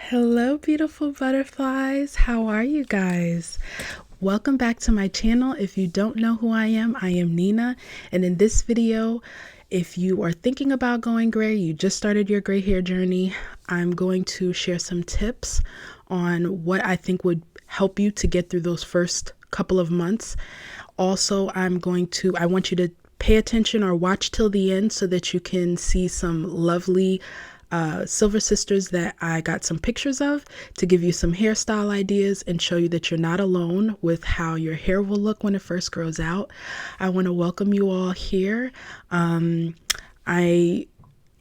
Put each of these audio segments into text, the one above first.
Hello, beautiful butterflies. How are you guys? Welcome back to my channel. If you don't know who I am Nina. And in this video, if you are thinking about going gray, you just started your gray hair journey, I'm going to share some tips on what I think would help you to get through those first couple of months. Also, I want you to pay attention or watch till the end so that you can see some lovely silver sisters that I got some pictures of to give you some hairstyle ideas and show you that you're not alone with how your hair will look when it first grows out. I want to welcome you all here. I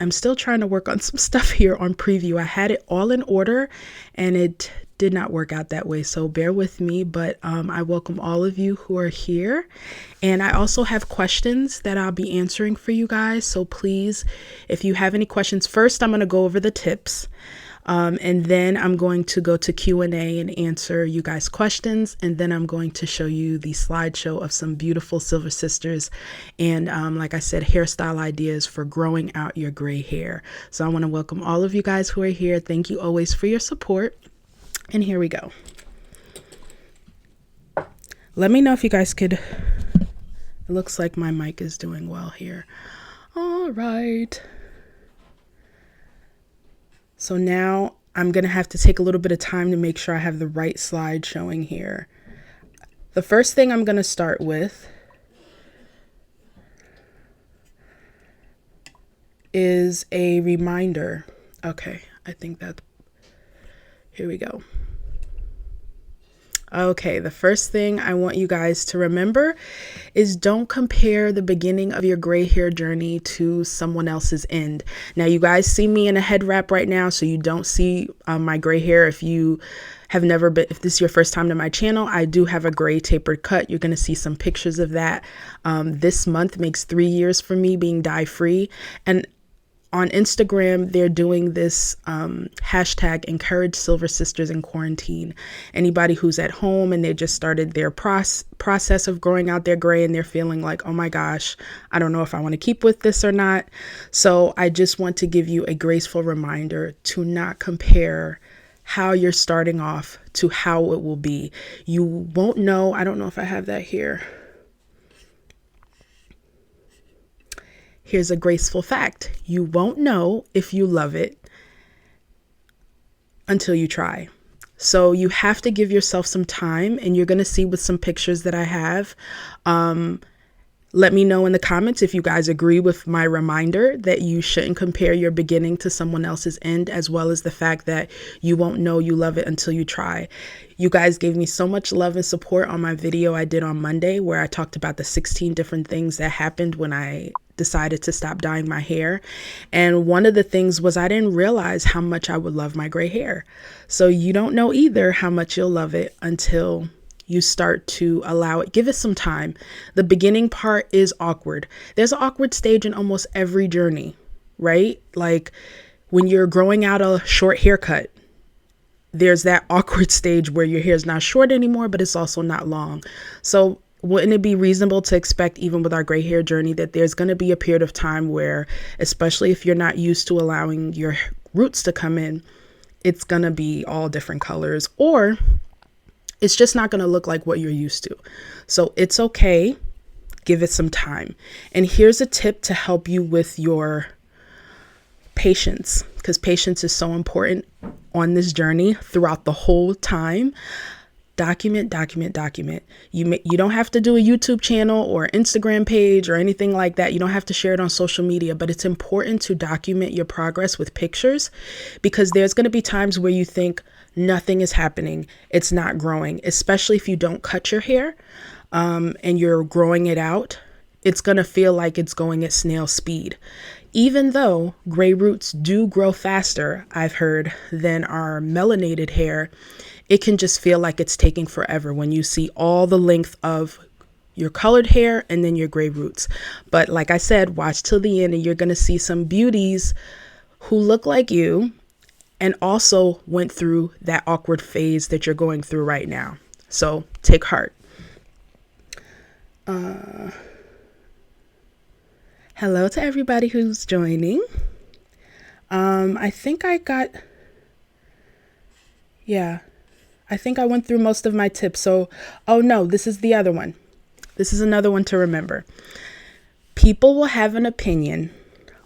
am still trying to work on some stuff here on preview. I had it all in order and it did not work out that way, so bear with me, but I welcome all of you who are here. And I also have questions that I'll be answering for you guys, so please, if you have any questions, first I'm going to go over the tips, and then I'm going to go to Q&A and answer you guys' questions, and then I'm going to show you the slideshow of some beautiful silver sisters and like I said, hairstyle ideas for growing out your gray hair. So I want to welcome all of you guys who are here. Thank you always for your support. And here we go. Let me know if you guys could. It looks like my mic is doing well here. All right. So now I'm going to have to take a little bit of time to make sure I have the right slide showing here. The first thing I'm going to start with is a reminder. Okay, I think that. Here we go. Okay, the first thing I want you guys to remember is don't compare the beginning of your gray hair journey to someone else's end. Now, you guys see me in a head wrap right now, so you don't see my gray hair. If you have never been, if this is your first time to my channel, I do have a gray tapered cut. You're going to see some pictures of that. This month makes 3 years for me being dye free. And on Instagram, they're doing this hashtag encourage silver sisters in quarantine. Anybody who's at home and they just started their process of growing out their gray and they're feeling like, oh my gosh, I don't know if I want to keep with this or not. So I just want to give you a graceful reminder to not compare how you're starting off to how it will be. You won't know. I don't know if I have that here. Here's a graceful fact. You won't know if you love it until you try. So you have to give yourself some time, and you're going to see with some pictures that I have. Let me know in the comments if you guys agree with my reminder that you shouldn't compare your beginning to someone else's end, as well as the fact that you won't know you love it until you try. You guys gave me so much love and support on my video I did on Monday, where I talked about the 16 different things that happened when I decided to stop dyeing my hair. And one of the things was I didn't realize how much I would love my gray hair. So you don't know either how much you'll love it until you start to allow it. Give it some time. The beginning part is awkward. There's an awkward stage in almost every journey, right? Like when you're growing out a short haircut, there's that awkward stage where your hair is not short anymore, but it's also not long. So wouldn't it be reasonable to expect, even with our gray hair journey, that there's going to be a period of time where, especially if you're not used to allowing your roots to come in, it's going to be all different colors, or it's just not going to look like what you're used to. So it's okay. Give it some time. And here's a tip to help you with your patience, because patience is so important on this journey throughout the whole time. Document. You don't have to do a YouTube channel or Instagram page or anything like that. You don't have to share it on social media, but it's important to document your progress with pictures, because there's going to be times where you think nothing is happening. It's not growing, especially if you don't cut your hair and you're growing it out. It's going to feel like it's going at snail speed. Even though gray roots do grow faster, I've heard, than our melanated hair, it can just feel like it's taking forever when you see all the length of your colored hair and then your gray roots. But like I said, watch till the end and you're going to see some beauties who look like you and also went through that awkward phase that you're going through right now. So take heart. Hello to everybody who's joining. I think I got Yeah, I think I went through most of my tips. So, oh no, this is the other one. This is another one to remember. People will have an opinion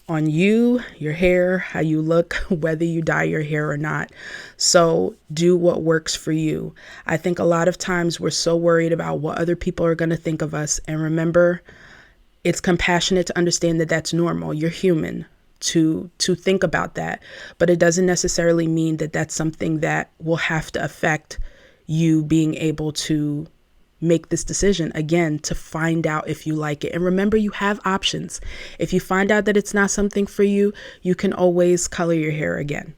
on you, your hair, how you look, whether you dye your hair or not. So do what works for you. I think a lot of times we're so worried about what other people are going to think of us. And remember, it's compassionate to understand that that's normal. You're human to think about that, but it doesn't necessarily mean that that's something that will have to affect you being able to make this decision again to find out if you like it. And remember, you have options. If you find out that it's not something for you, you can always color your hair again.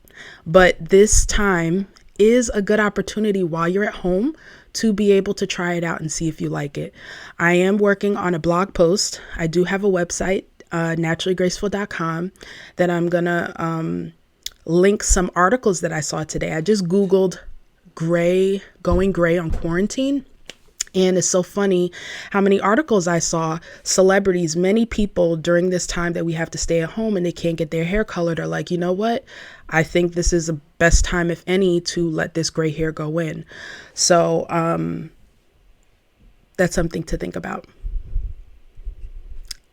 But this time is a good opportunity while you're at home to be able to try it out and see if you like it. I am working on a blog post. I do have a website, naturallygraceful.com, that I'm gonna link some articles that I saw today. I just Googled going gray on quarantine. And it's so funny how many articles I saw. Celebrities, many people during this time that we have to stay at home and they can't get their hair colored are like, you know what? I think this is the best time, if any, to let this gray hair go in. So that's something to think about.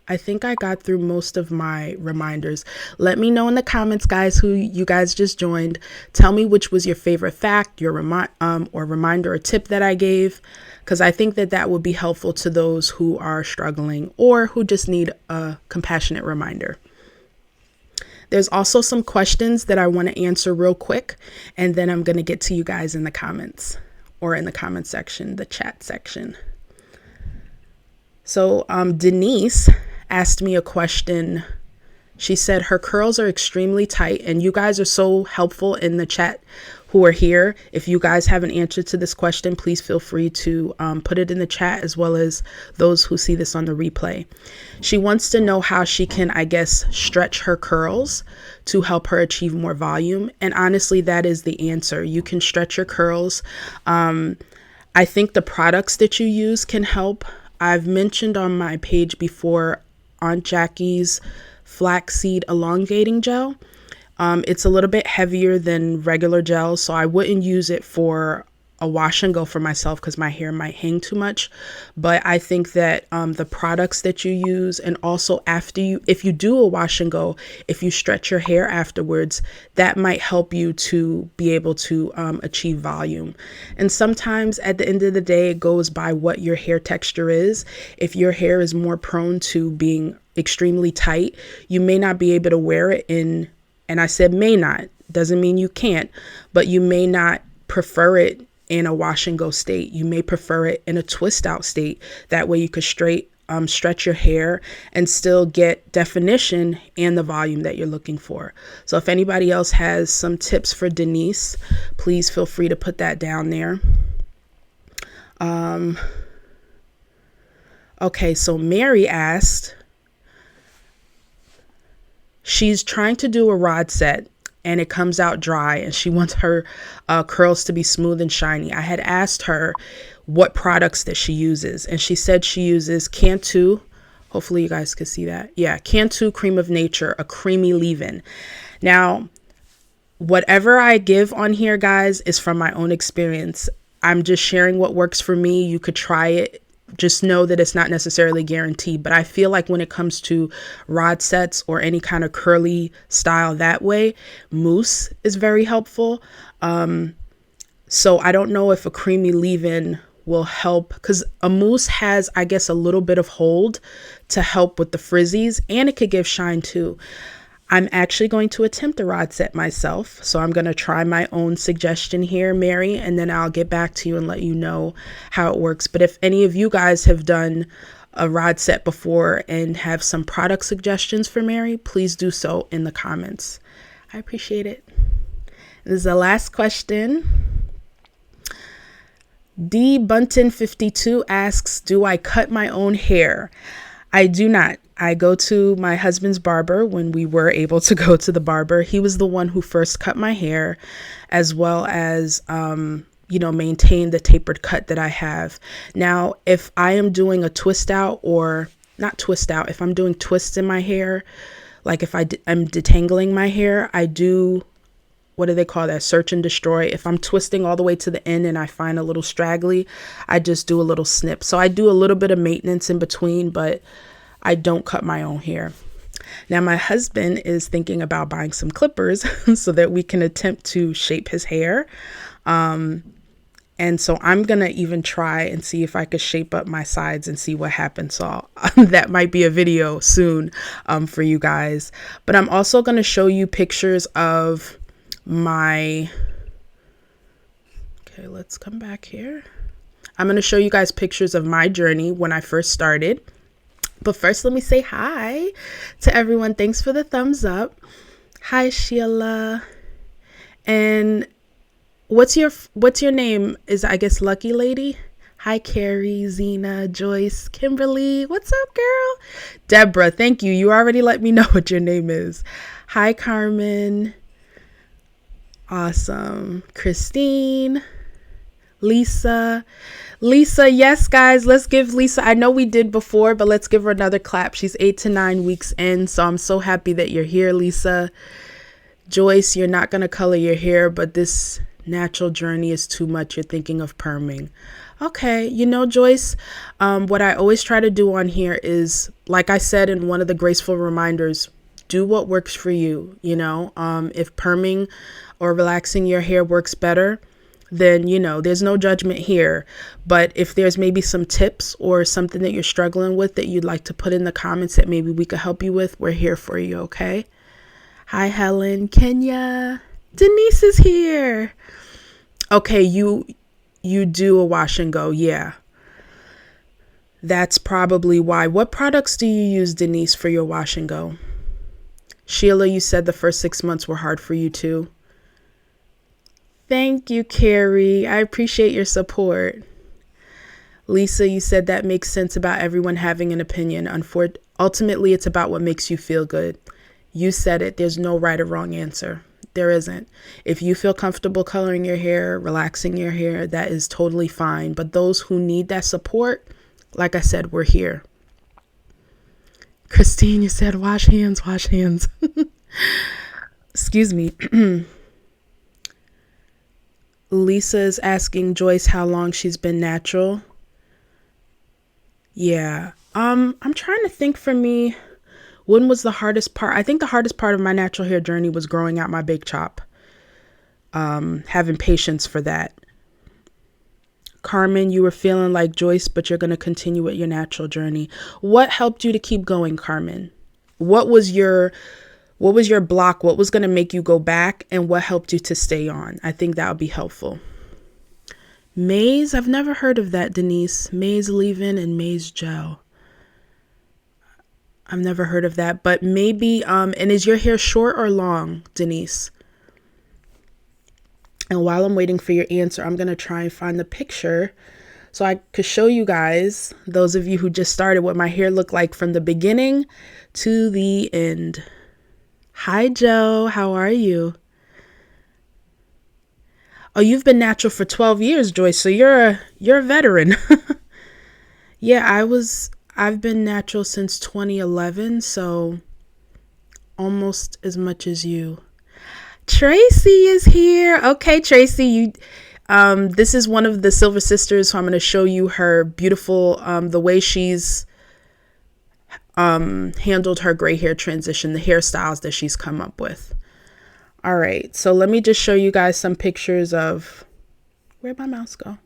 I think I got through most of my reminders. Let me know in the comments, guys, who you guys just joined. Tell me which was your favorite fact, your reminder or tip that I gave, because I think that that would be helpful to those who are struggling or who just need a compassionate reminder. There's also some questions that I want to answer real quick, and then I'm going to get to you guys in the comments or in the comment section, the chat section. So Denise asked me a question. She said her curls are extremely tight, and you guys are so helpful in the chat who are here. If you guys have an answer to this question, please feel free to put it in the chat, as well as those who see this on the replay. She wants to know how she can, I guess, stretch her curls to help her achieve more volume. And honestly, that is the answer. You can stretch your curls. I think the products that you use can help. I've mentioned on my page before Aunt Jackie's flaxseed elongating gel. It's a little bit heavier than regular gel, so I wouldn't use it for a wash and go for myself because my hair might hang too much. But I think that the products that you use, and also if you do a wash and go, if you stretch your hair afterwards, that might help you to be able to achieve volume. And sometimes at the end of the day, it goes by what your hair texture is. If your hair is more prone to being extremely tight, you may not be able to wear it in, and I said may not, doesn't mean you can't, but you may not prefer it in a wash and go state. You may prefer it in a twist out state. That way you could stretch your hair and still get definition and the volume that you're looking for. So if anybody else has some tips for Denise, please feel free to put that down there. Okay, so Mary asked, she's trying to do a rod set and it comes out dry, and she wants her curls to be smooth and shiny. I had asked her what products that she uses, and she said she uses Cantu. Hopefully you guys can see that. Yeah, Cantu Cream of Nature, a creamy leave-in. Now, whatever I give on here, guys, is from my own experience. I'm just sharing what works for me. You could try it. Just know that it's not necessarily guaranteed, but I feel like when it comes to rod sets or any kind of curly style that way, mousse is very helpful. So I don't know if a creamy leave-in will help, because a mousse has, I guess, a little bit of hold to help with the frizzies, and it could give shine too. I'm actually going to attempt a rod set myself. So I'm going to try my own suggestion here, Mary, and then I'll get back to you and let you know how it works. But if any of you guys have done a rod set before and have some product suggestions for Mary, please do so in the comments. I appreciate it. This is the last question. D Bunton 52 asks, do I cut my own hair? I do not. I go to my husband's barber when we were able to go to the barber. He was the one who first cut my hair, as well as, maintain the tapered cut that I have. Now, if I am doing a twist out, or not twist out, if I'm doing twists in my hair, like if I'm detangling my hair, I do what do they call that? Search and destroy. If I'm twisting all the way to the end and I find a little straggly, I just do a little snip. So I do a little bit of maintenance in between, but I don't cut my own hair. Now my husband is thinking about buying some clippers so that we can attempt to shape his hair. And so I'm going to even try and see if I could shape up my sides and see what happens. So that might be a video soon for you guys. But I'm also going to show you pictures of my... Okay, let's come back here. I'm going to show you guys pictures of my journey when I first started. But first, let me say hi to everyone. Thanks for the thumbs up. Hi, Sheila. And what's your name? Is, I guess, Lucky Lady? Hi, Carrie, Zena, Joyce, Kimberly. What's up, girl? Deborah, thank you. You already let me know what your name is. Hi, Carmen. Awesome. Christine. Lisa. Lisa, yes, guys, let's give Lisa, I know we did before, but let's give her another clap. She's 8 to 9 weeks in, so I'm so happy that you're here, Lisa. Joyce, you're not going to color your hair, but this natural journey is too much. You're thinking of perming. Okay, you know, Joyce, what I always try to do on here is, like I said in one of the graceful reminders, do what works for you, you know. If perming or relaxing your hair works better, then, you know, there's no judgment here. But if there's maybe some tips or something that you're struggling with that you'd like to put in the comments that maybe we could help you with, we're here for you, okay? Hi, Helen, Kenya, Denise is here. Okay, you do a wash and go, yeah. That's probably why. What products do you use, Denise, for your wash and go? Sheila, you said the first 6 months were hard for you too. Thank you, Carrie. I appreciate your support. Lisa, you said that makes sense about everyone having an opinion. Ultimately, it's about what makes you feel good. You said it. There's no right or wrong answer. There isn't. If you feel comfortable coloring your hair, relaxing your hair, that is totally fine. But those who need that support, like I said, we're here. Christine, you said wash hands, wash hands. Excuse me. Lisa is asking Joyce how long she's been natural. Yeah. I'm trying to think for me, when was the hardest part? I think the hardest part of my natural hair journey was growing out my big chop. Having patience for that. Carmen, you were feeling like Joyce, but you're going to continue with your natural journey. What helped you to keep going, Carmen? What was your block? What was going to make you go back, and what helped you to stay on? I think that would be helpful. Maize, I've never heard of that, Denise. Maize leave-in and maize gel. I've never heard of that, but maybe, and is your hair short or long, Denise? And while I'm waiting for your answer, I'm going to try and find the picture so I could show you guys, those of you who just started, what my hair looked like from the beginning to the end. Hi, Joe. How are you? Oh, you've been natural for 12 years, Joyce. So you're a veteran. Yeah, I've been natural since 2011, so almost as much as you. Tracy is here. Okay, Tracy, this is one of the Silver Sisters, so I'm going to show you her beautiful, the way she's handled her gray hair transition, the hairstyles that she's come up with. All right, so let me just show you guys some pictures of, where'd my mouse go?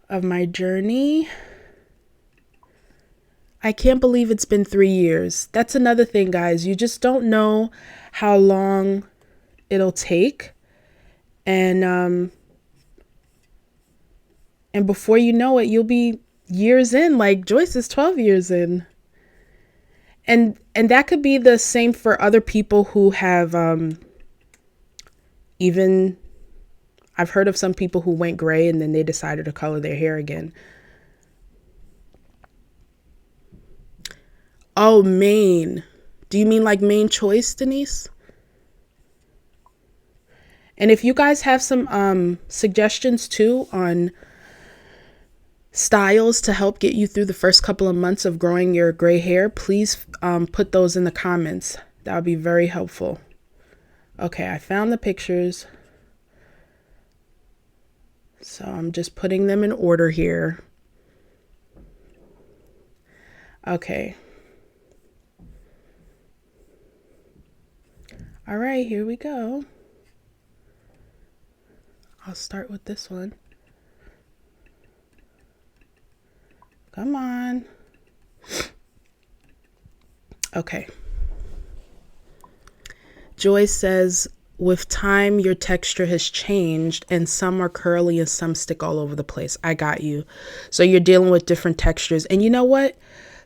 Of my journey. I can't believe it's been 3 years. That's another thing, guys. You just don't know how long it'll take. And before you know it, you'll be years in, like Joyce is 12 years in. And that could be the same for other people who have even, I've heard of some people who went gray and then they decided to color their hair again. Oh, Maine. Do you mean like Maine Choice, Denise? And if you guys have some suggestions too on styles to help get you through the first couple of months of growing your gray hair, please put those in the comments. That would be very helpful. Okay, I found the pictures. So I'm just putting them in order here. Okay. All right, here we go. I'll start with this one. Come on. Okay. Joyce says, with time, your texture has changed and some are curly and some stick all over the place. I got you. So you're dealing with different textures. And you know what?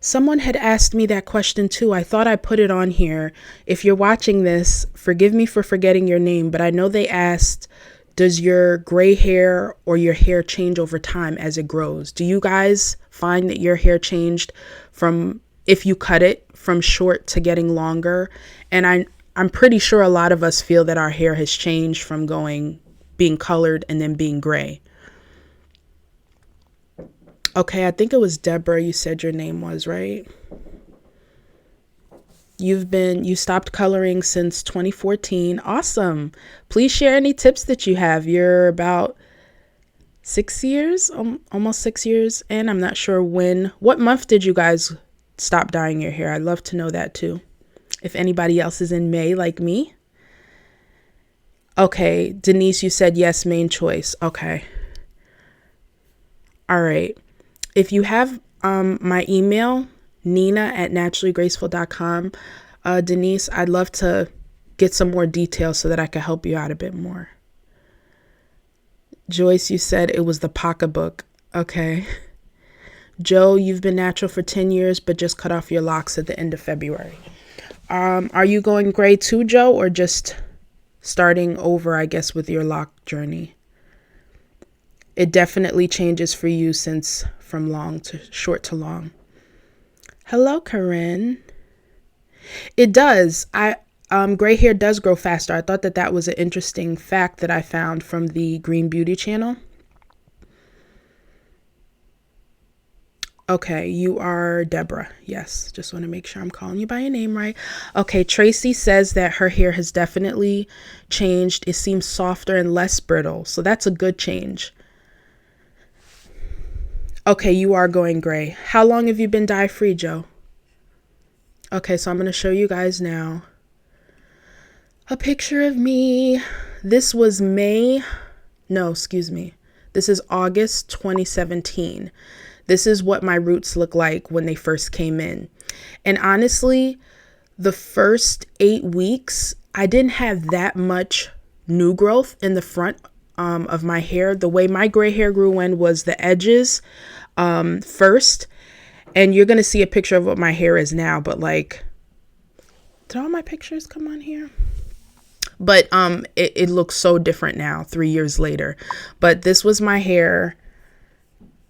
Someone had asked me that question too. I thought I put it on here. If you're watching this, forgive me for forgetting your name, but I know they asked, does your gray hair or your hair change over time as it grows? Do you guys find that your hair changed from, if you cut it, from short to getting longer? And I'm pretty sure a lot of us feel that our hair has changed from being colored and then being gray. Okay, I think it was Deborah you said your name was, right? You stopped coloring since 2014. Awesome. Please share any tips that you have. You're about 6 years, almost 6 years. And I'm not sure what month did you guys stop dyeing your hair? I'd love to know that too. If anybody else is in May like me. Okay, Denise, you said yes, main choice. Okay. All right. If you have my email, nina@naturallygraceful.com, Denise, I'd love to get some more details so that I can help you out a bit more. Joyce, you said it was the pocketbook. Okay. Joe, you've been natural for 10 years, but just cut off your locks at the end of February. Are you going gray too, Joe, or just starting over, I guess, with your lock journey? It definitely changes for you since from long to short to long. Hello, Corinne. It does. Gray hair does grow faster. I thought that was an interesting fact that I found from the Green Beauty channel. Okay, you are Deborah. Yes, just want to make sure I'm calling you by your name right. Okay, Tracy says that her hair has definitely changed. It seems softer and less brittle, so that's a good change. Okay, you are going gray. How long have you been dye-free, Joe? Okay, so I'm going to show you guys now a picture of me. This was This is August 2017. This is what my roots look like when they first came in. And honestly, the first 8 weeks, I didn't have that much new growth in the front of my hair. The way my gray hair grew in was the edges first. And you're going to see a picture of what my hair is now. But like, did all my pictures come on here? But it looks so different now, 3 years later. But this was my hair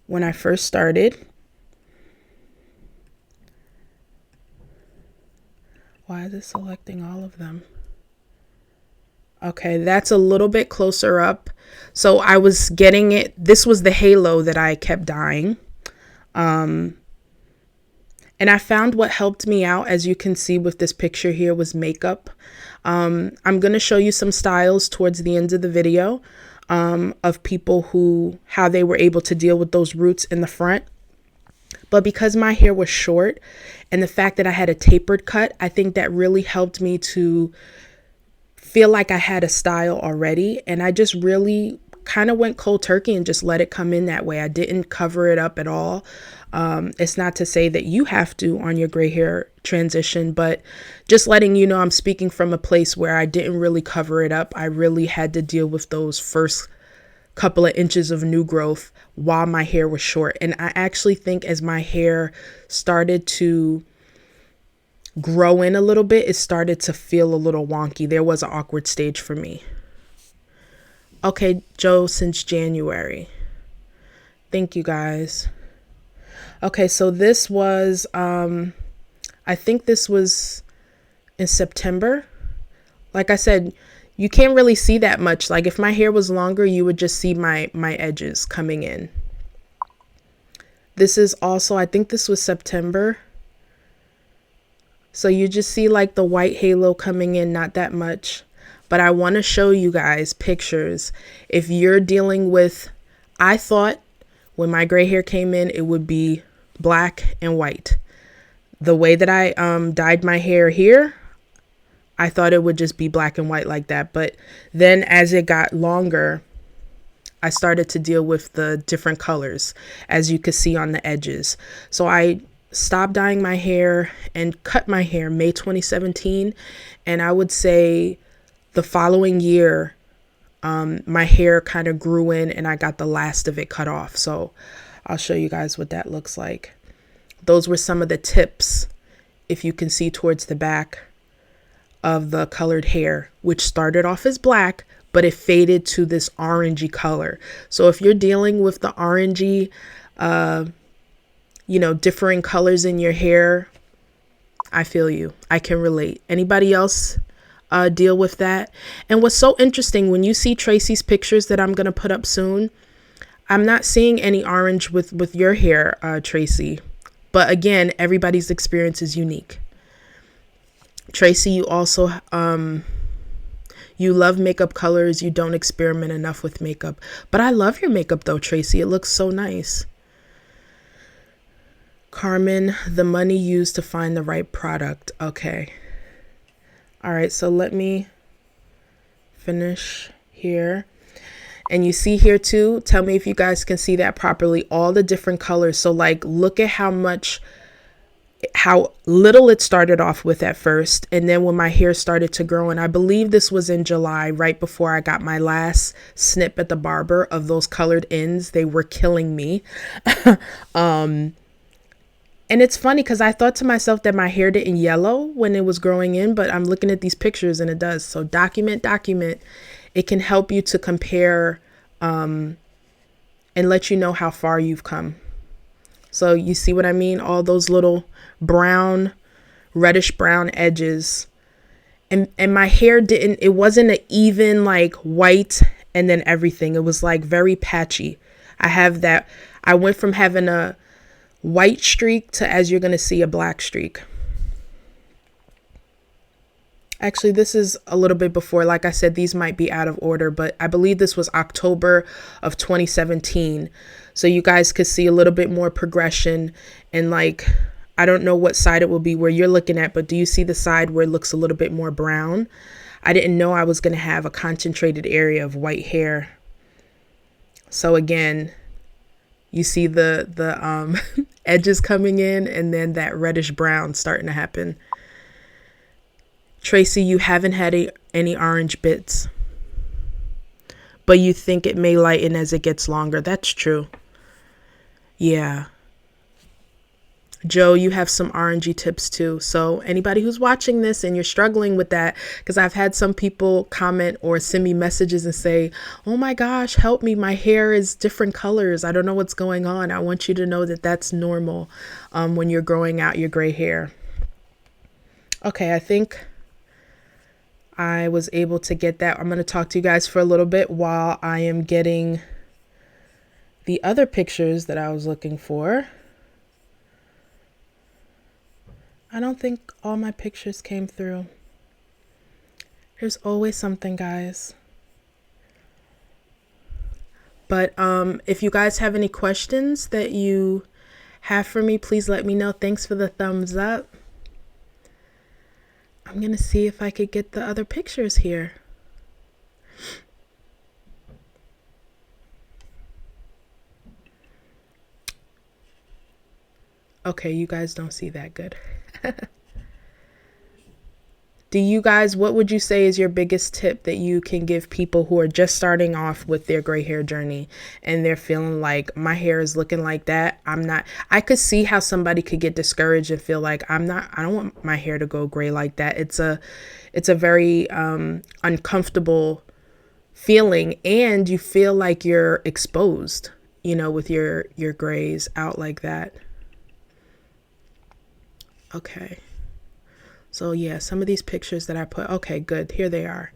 when I first started. Why is it selecting all of them? Okay, that's a little bit closer up. So I was getting it. This was the halo that I kept dyeing. And I found what helped me out, as you can see with this picture here, was makeup. I'm going to show you some styles towards the end of the video of people how they were able to deal with those roots in the front. But because my hair was short and the fact that I had a tapered cut, I think that really helped me to feel like I had a style already. And I just really kind of went cold turkey and just let it come in that way. I didn't cover it up at all. It's not to say that you have to on your gray hair transition, but just letting you know I'm speaking from a place where I didn't really cover it up. I really had to deal with those first couple of inches of new growth while my hair was short. And I actually think as my hair started to grow in a little bit, it started to feel a little wonky. There was an awkward stage for me. Okay, Joe, since January. Thank you guys. Okay, so this was, I think this was in September. Like I said, you can't really see that much. Like if my hair was longer, you would just see my edges coming in. This is also, I think this was September. So you just see like the white halo coming in, not that much. but I want to show you guys pictures. If you're dealing with, I thought when my gray hair came in, it would be black and white. The way that I dyed my hair here, I thought it would just be black and white like that. But then as it got longer, I started to deal with the different colors, as you could see on the edges. So I stopped dyeing my hair and cut my hair May 2017. And I would say the following year, my hair kind of grew in and I got the last of it cut off. So I'll show you guys what that looks like. Those were some of the tips, if you can see towards the back of the colored hair, which started off as black, but it faded to this orangey color. So if you're dealing with the orangey, differing colors in your hair, I feel you. I can relate. Anybody else deal with that? And what's so interesting, when you see Tracy's pictures that I'm going to put up soon, I'm not seeing any orange with your hair, Tracy. But again, everybody's experience is unique. Tracy, you also, you love makeup colors. You don't experiment enough with makeup. But I love your makeup though, Tracy. It looks so nice. Carmen, the money used to find the right product. Okay. All right, so let me finish here. And you see here too, tell me if you guys can see that properly, all the different colors. So like, look at how little it started off with at first. And then when my hair started to grow, and I believe this was in July, right before I got my last snip at the barber of those colored ends, they were killing me. And it's funny because I thought to myself that my hair didn't yellow when it was growing in, but I'm looking at these pictures and it does. So document. It can help you to compare and let you know how far you've come. So you see what I mean? All those little brown, reddish brown edges. And my hair it wasn't an even like white and then everything. It was like very patchy. I went from having a white streak to, as you're going to see, a black streak. Actually, this is a little bit before. Like I said, these might be out of order, but I believe this was October of 2017. So you guys could see a little bit more progression. And like, I don't know what side it will be where you're looking at, but do you see the side where it looks a little bit more brown? I didn't know I was going to have a concentrated area of white hair. So again, you see the edges coming in and then that reddish brown starting to happen. Tracy, you haven't had any orange bits, but you think it may lighten as it gets longer. That's true. Yeah. Joe, you have some orangey tips too. So anybody who's watching this and you're struggling with that, because I've had some people comment or send me messages and say, oh my gosh, help me. My hair is different colors. I don't know what's going on. I want you to know that that's normal when you're growing out your gray hair. Okay, I think I was able to get that. I'm going to talk to you guys for a little bit while I am getting the other pictures that I was looking for. I don't think all my pictures came through. There's always something, guys. But if you guys have any questions that you have for me, please let me know. Thanks for the thumbs up. I'm going to see if I could get the other pictures here. Okay, you guys don't see that good. Do you guys, what would you say is your biggest tip that you can give people who are just starting off with their gray hair journey and they're feeling like my hair is looking like that? I could see how somebody could get discouraged and feel like I don't want my hair to go gray like that. It's a very uncomfortable feeling, and you feel like you're exposed, with your grays out like that. Okay. So yeah, some of these pictures that I put, okay, good. Here they are.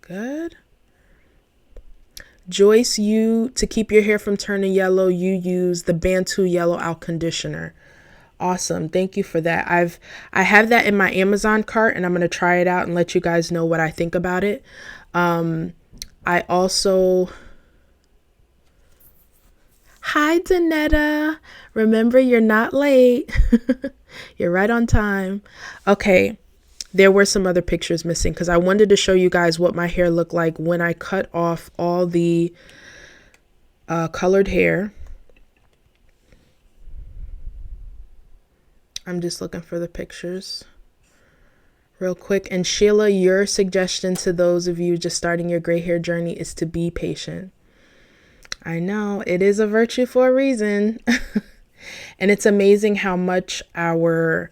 Good. Joyce, to keep your hair from turning yellow, you use the Bantu Yellow Out Conditioner. Awesome. Thank you for that. I have that in my Amazon cart and I'm going to try it out and let you guys know what I think about it. I also Hi Danetta. Remember, you're not late. You're right on time. Okay. There were some other pictures missing because I wanted to show you guys what my hair looked like when I cut off all the colored hair. I'm just looking for the pictures real quick. And Sheila, your suggestion to those of you just starting your gray hair journey is to be patient. I know it is a virtue for a reason. And it's amazing how much our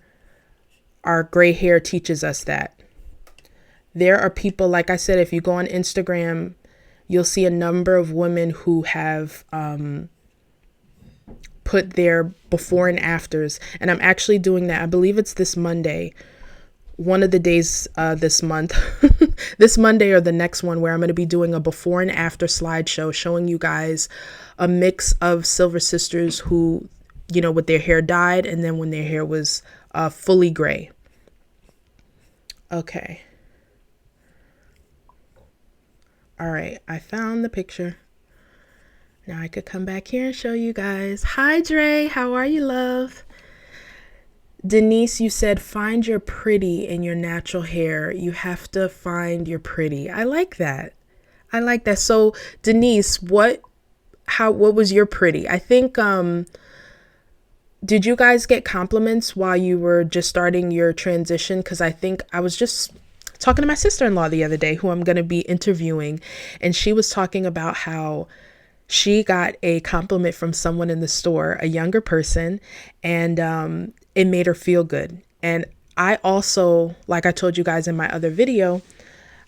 gray hair teaches us that. There are people, like I said, if you go on Instagram, you'll see a number of women who have put their before and afters. And I'm actually doing that. I believe it's this Monday, one of the days this month, this Monday or the next one, where I'm going to be doing a before and after slideshow showing you guys a mix of Silver Sisters who, you know, with their hair dyed and then when their hair was fully gray. Okay. All right. I found the picture. Now I could come back here and show you guys. Hi, Dre. How are you, love? Denise, you said find your pretty in your natural hair. You have to find your pretty. I like that. I like that. So, Denise, what was your pretty? I think did you guys get compliments while you were just starting your transition? Because I think I was just talking to my sister-in-law the other day, who I'm going to be interviewing, and she was talking about how she got a compliment from someone in the store, a younger person, and it made her feel good. And I also, like I told you guys in my other video,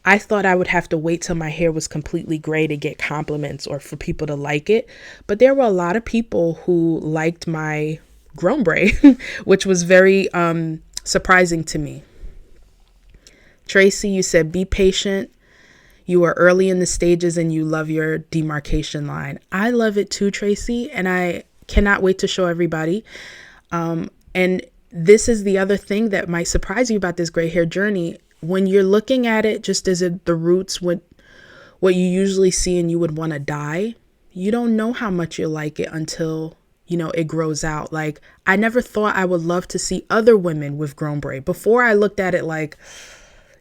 I thought I would have to wait till my hair was completely gray to get compliments or for people to like it. But there were a lot of people who liked my grown braid, which was very surprising to me. Tracy, you said be patient. You are early in the stages and you love your demarcation line. I love it too, Tracy, and I cannot wait to show everybody. And this is the other thing that might surprise you about this gray hair journey. When you're looking at it just as the roots, what you usually see and you would want to dye, you don't know how much you'll like it until, you know, it grows out. Like, I never thought I would love to see other women with grown braid. Before I looked at it like,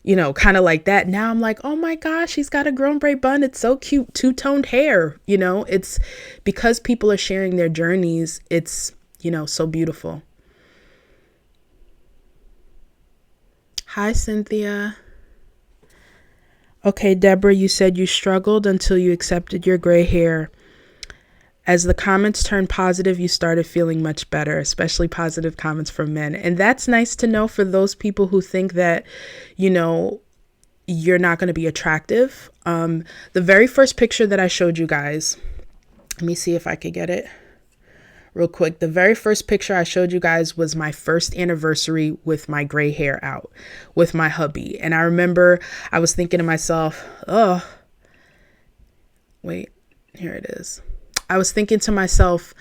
you know, kind of like that. Now I'm like, oh my gosh, she's got a grown braid bun. It's so cute. Two-toned hair. You know, it's because people are sharing their journeys. It's, you know, so beautiful. Hi, Cynthia. Okay, Deborah, you said you struggled until you accepted your gray hair. As the comments turned positive, you started feeling much better, especially positive comments from men. And that's nice to know for those people who think that, you know, you're not going to be attractive. The very first picture that I showed you guys, let me see if I could get it real quick. The very first picture I showed you guys was my first anniversary with my gray hair out with my hubby. And I remember I was thinking to myself, oh, wait, here it is. I was thinking to myself,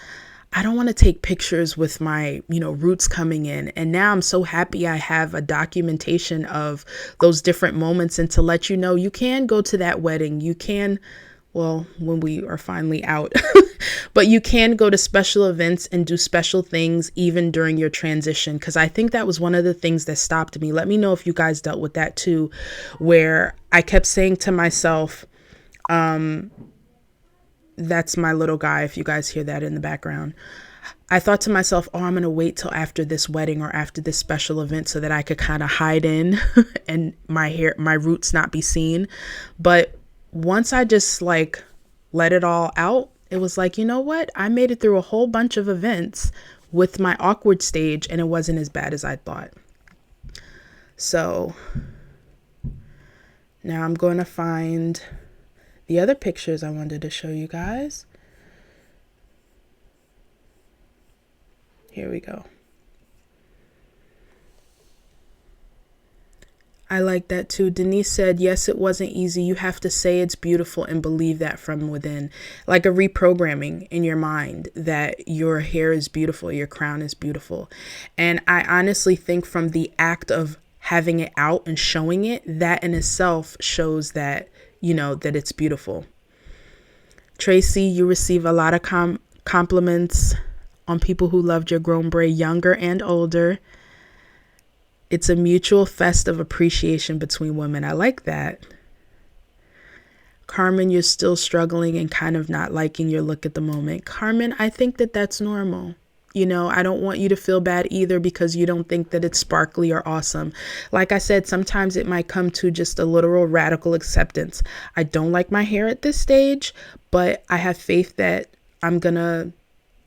I don't want to take pictures with my, you know, roots coming in. And now I'm so happy I have a documentation of those different moments. And to let you know, you can go to that wedding. You can, well, when we are finally out, but you can go to special events and do special things even during your transition. Because I think that was one of the things that stopped me. Let me know if you guys dealt with that too, where I kept saying to myself, that's my little guy, if you guys hear that in the background. I thought to myself, oh, I'm going to wait till after this wedding or after this special event so that I could kind of hide in and my roots not be seen. But once I just like let it all out, it was like, you know what? I made it through a whole bunch of events with my awkward stage and it wasn't as bad as I thought. So now I'm going to find the other pictures I wanted to show you guys. Here we go. I like that too. Denise said, yes, it wasn't easy. You have to say it's beautiful and believe that from within. Like a reprogramming in your mind that your hair is beautiful, your crown is beautiful. And I honestly think from the act of having it out and showing it, that in itself shows that, that it's beautiful. Tracy, you receive a lot of compliments on people who loved your grown braid, younger and older. It's a mutual fest of appreciation between women. I like that. Carmen, you're still struggling and kind of not liking your look at the moment. Carmen, I think that that's normal. I don't want you to feel bad either because you don't think that it's sparkly or awesome. Like I said, sometimes it might come to just a literal radical acceptance. I don't like my hair at this stage, but I have faith that I'm going to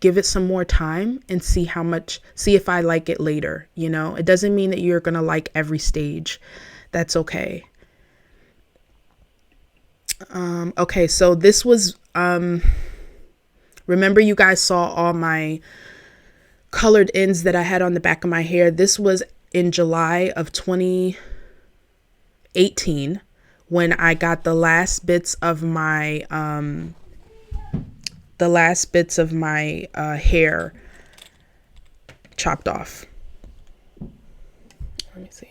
give it some more time and see if I like it later. It doesn't mean that you're going to like every stage. That's okay. Okay. So this was, remember you guys saw all my colored ends that I had on the back of my hair. This was in July of 2018 when I got the last bits of my, hair chopped off. Let me see.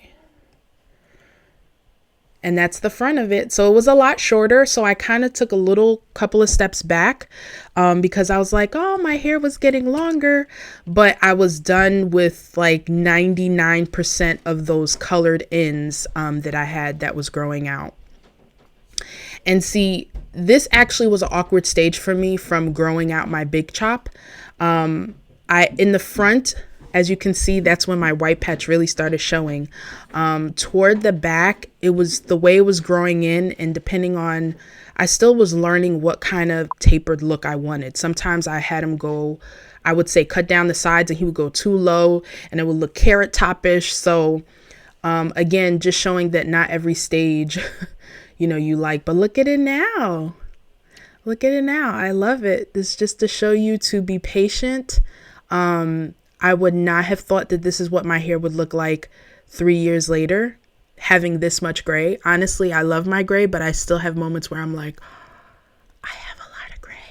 And that's the front of it. So it was a lot shorter. So I kind of took a couple of steps back because I was like, oh, my hair was getting longer. But I was done with like 99% of those colored ends that I had that was growing out. And see, this actually was an awkward stage for me from growing out my big chop. In the front, as you can see, that's when my white patch really started showing. Toward the back, it was the way it was growing in, and depending on, I still was learning what kind of tapered look I wanted. Sometimes I had him go, I would say cut down the sides and he would go too low and it would look carrot topish. So again, just showing that not every stage you like, but look at it now. Look at it now. I love it. This is just to show you to be patient. I would not have thought that this is what my hair would look like 3 years later, having this much gray. Honestly, I love my gray, but I still have moments where I'm like, I have a lot of gray.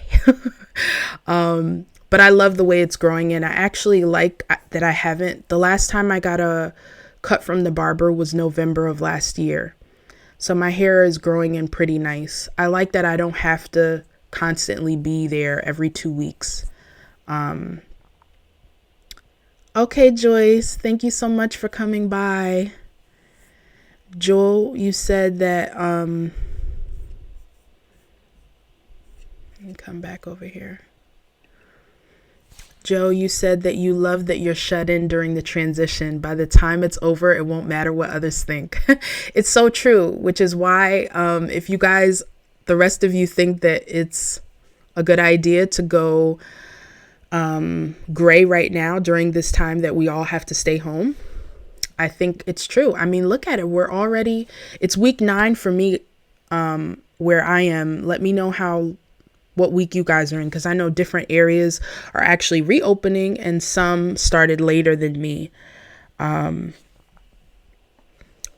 But I love the way it's growing in. I actually like that I haven't. The last time I got a cut from the barber was November of last year. So my hair is growing in pretty nice. I like that I don't have to constantly be there every 2 weeks. Okay, Joyce, thank you so much for coming by. Joel, you said that, let me come back over here. Joe, you said that you love that you're shut in during the transition. By the time it's over, it won't matter what others think. It's so true, which is why if you guys, the rest of you think that it's a good idea to go gray right now during this time that we all have to stay home, I think it's true. I mean, look at it. It's week 9 for me where I am. Let me know what week you guys are in, because I know different areas are actually reopening and some started later than me.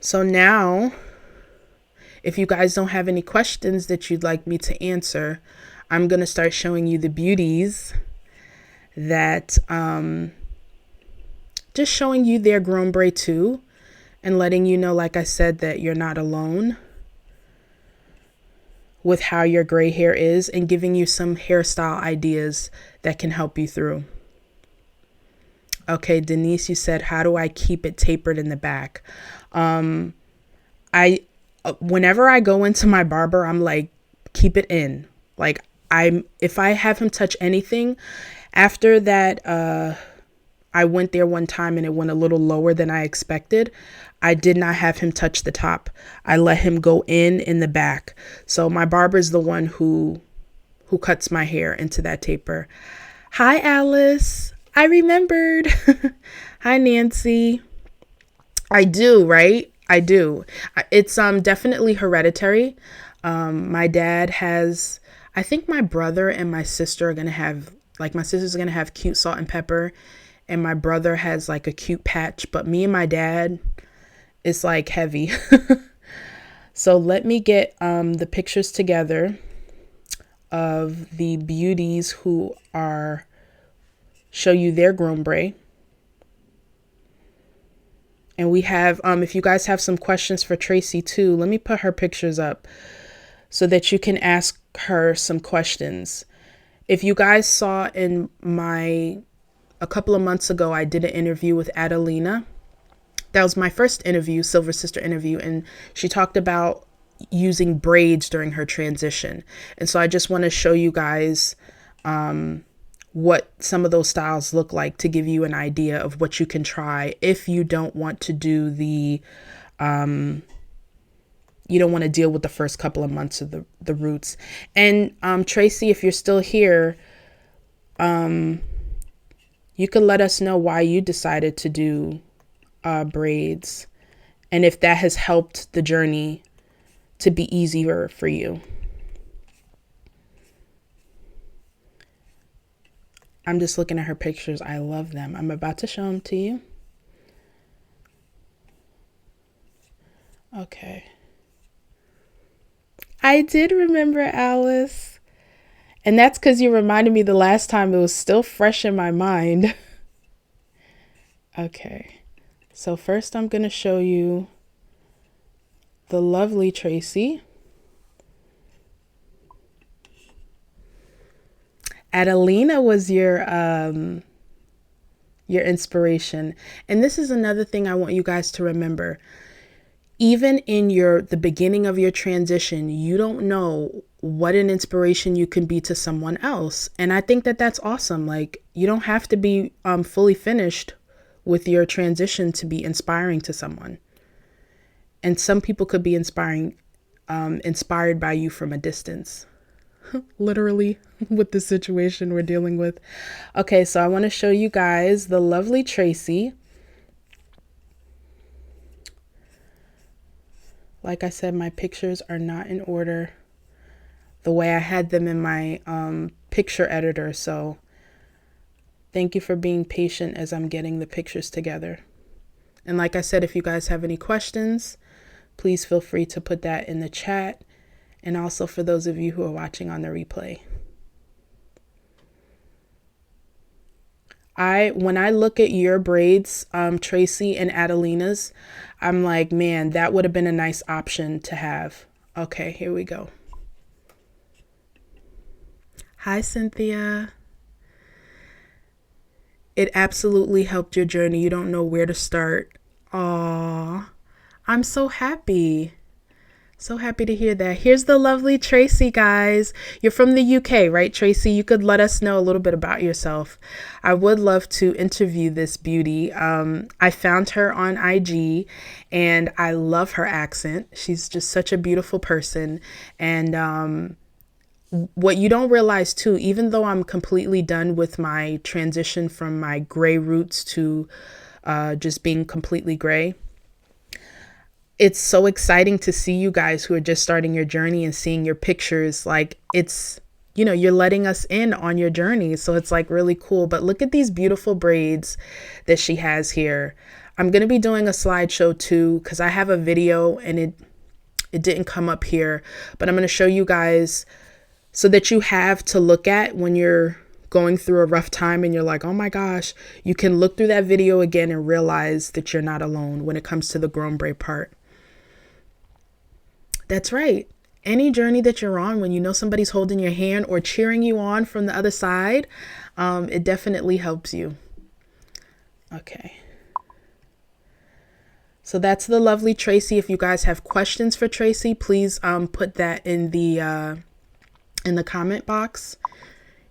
So now, if you guys don't have any questions that you'd like me to answer, I'm going to start showing you the beauties that, just showing you their grown braid too, and letting you know, like I said, that you're not alone with how your gray hair is, and giving you some hairstyle ideas that can help you through. Okay, Denise, you said, how do I keep it tapered in the back? Whenever I go into my barber, I'm like, keep it in. Like, if I have him touch anything, after that, I went there one time and it went a little lower than I expected. I did not have him touch the top. I let him go in the back. So my barber is the one who cuts my hair into that taper. Hi, Alice. I remembered. Hi, Nancy. I do, right? I do. It's definitely hereditary. My dad has, I think my brother and my sister are going to have, like, my sister's going to have cute salt and pepper, and my brother has like a cute patch, but me and my dad, It's like heavy. So let me get the pictures together of the beauties who are show you their grown braid. And we have, if you guys have some questions for Tracy too, let me put her pictures up so that you can ask her some questions. If you guys saw in a couple of months ago, I did an interview with Adelina. That was my first interview, Silver Sister interview, and she talked about using braids during her transition. And so I just want to show you guys what some of those styles look like to give you an idea of what you can try if you don't want to do the, you don't want to deal with the first couple of months of the roots. And Tracy, if you're still here, you can let us know why you decided to do braids and if that has helped the journey to be easier for you. I'm just looking at her pictures. I love them. I'm about to show them to you. Okay. I did remember Alice. And that's because you reminded me the last time. It was still fresh in my mind. Okay. So first I'm going to show you the lovely Tracy. Adelina was your inspiration. And this is another thing I want you guys to remember. Even in the beginning of your transition, you don't know what an inspiration you can be to someone else. And I think that that's awesome. Like, you don't have to be fully finished with your transition to be inspiring to someone. And some people could be inspired by you from a distance. Literally, with the situation we're dealing with. Okay, so I want to show you guys the lovely Tracy. Like I said, my pictures are not in order the way I had them in my picture editor. So thank you for being patient as I'm getting the pictures together. And like I said, if you guys have any questions, please feel free to put that in the chat. And also for those of you who are watching on the replay. When I look at your braids, Tracy and Adelina's, I'm like, man, that would have been a nice option to have. Okay, here we go. Hi, Cynthia. It absolutely helped your journey. You don't know where to start. Aw, I'm so happy. So happy to hear that. Here's the lovely Tracy, guys. You're from the UK, right, Tracy? You could let us know a little bit about yourself. I would love to interview this beauty. I found her on IG and I love her accent. She's just such a beautiful person. And what you don't realize too, even though I'm completely done with my transition from my gray roots to just being completely gray, it's so exciting to see you guys who are just starting your journey and seeing your pictures. Like, it's, you know, you're letting us in on your journey. So it's like really cool. But look at these beautiful braids that she has here. I'm going to be doing a slideshow too, because I have a video and it didn't come up here, but I'm going to show you guys so that you have to look at when you're going through a rough time and you're like, oh my gosh, you can look through that video again and realize that you're not alone when it comes to the grown braid part. That's right. Any journey that you're on, when you know somebody's holding your hand or cheering you on from the other side, it definitely helps you. Okay. So that's the lovely Tracy. If you guys have questions for Tracy, please put that in the comment box.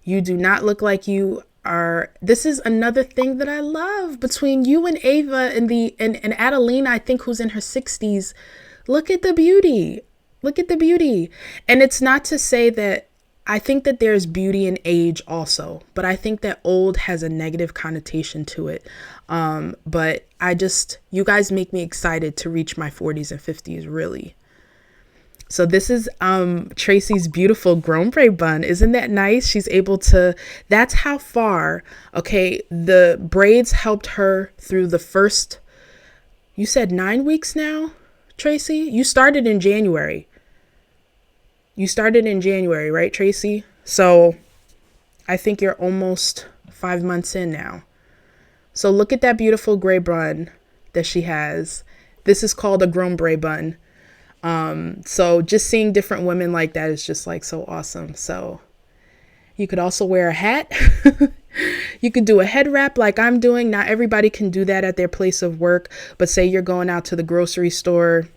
You do not look like you are. This is another thing that I love between you and Ava and Adelina, I think, who's in her 60s. Look at the beauty. Look at the beauty. And it's not to say that I think that there's beauty in age also, but I think that old has a negative connotation to it. But you guys make me excited to reach my 40s and 50s, really. So this is Tracy's beautiful grown braid bun. Isn't that nice? She's able to, that's how far, okay, the braids helped her through the first You said 9 weeks now, Tracy? You started in January. You started in January, right, Tracy? So I think you're almost 5 months in now. So look at that beautiful gray bun that she has. This is called a grown braid bun. So just seeing different women like that is just like so awesome. So you could also wear a hat. You could do a head wrap like I'm doing. Not everybody can do that at their place of work, but say you're going out to the grocery store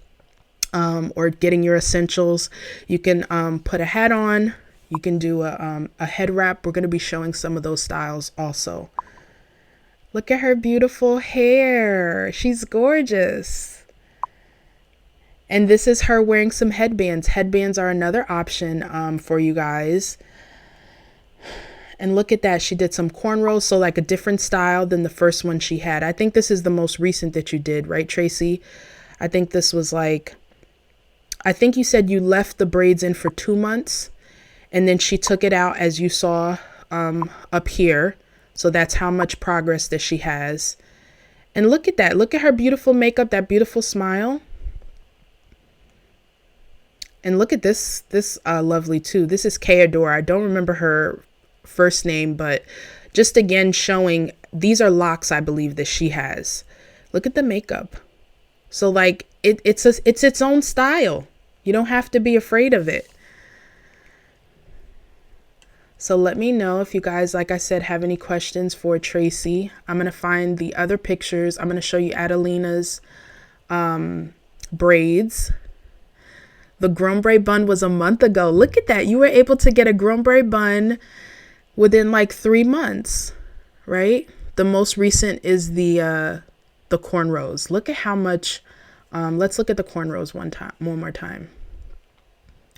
or getting your essentials, you can put a hat on. You can do a head wrap. We're going to be showing some of those styles also. Look at her beautiful hair. She's gorgeous. And this is her wearing some headbands. Headbands are another option for you guys. And look at that. She did some cornrows, so like a different style than the first one she had. I think this is the most recent that you did, right, Tracy? I think this was like, I think you said you left the braids in for 2 months and then she took it out as you saw up here. So that's how much progress that she has. And look at that. Look at her beautiful makeup, that beautiful smile. And look at this lovely too. This is Kay Adore. I don't remember her first name, but just again showing these are Locs, I believe, that she has. Look at the makeup. So like it's its own style. You don't have to be afraid of it. So let me know if you guys, like I said, have any questions for Tracy. I'm going to find the other pictures. I'm going to show you Adelina's braids. The grown braid bun was a month ago. Look at that. You were able to get a grown braid bun within like 3 months, right? The most recent is the cornrows. Look at how much, let's look at the cornrows one more time.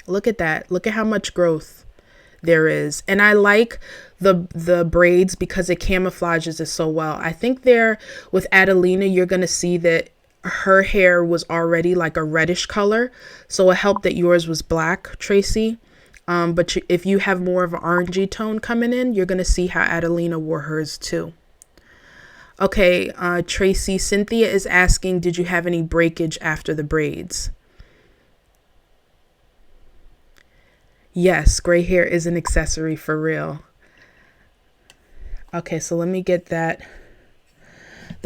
Look at that. Look at how much growth there is. And I like the braids because it camouflages it so well. I think there with Adelina, you're going to see that her hair was already like a reddish color. So it helped that yours was black, Tracy. But if you have more of an orangey tone coming in, you're going to see how Adelina wore hers too. Okay, Tracy, Cynthia is asking, did you have any breakage after the braids? Yes, gray hair is an accessory for real. Okay, so let me get the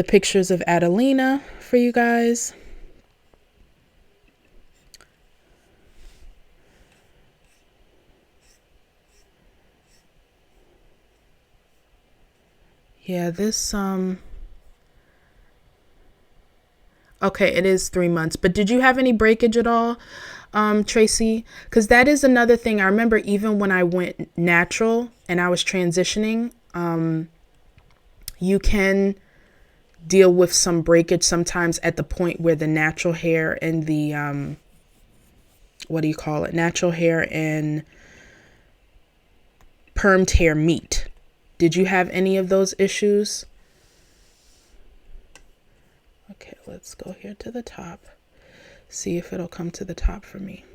pictures of Adelina for you guys. Yeah, this, okay, it is 3 months, but did you have any breakage at all, Tracy? Because that is another thing. I remember even when I went natural and I was transitioning, you can deal with some breakage sometimes at the point where the natural hair and the, what do you call it? Natural hair and permed hair meet. Did you have any of those issues? Okay, let's go here to the top. See if it'll come to the top for me.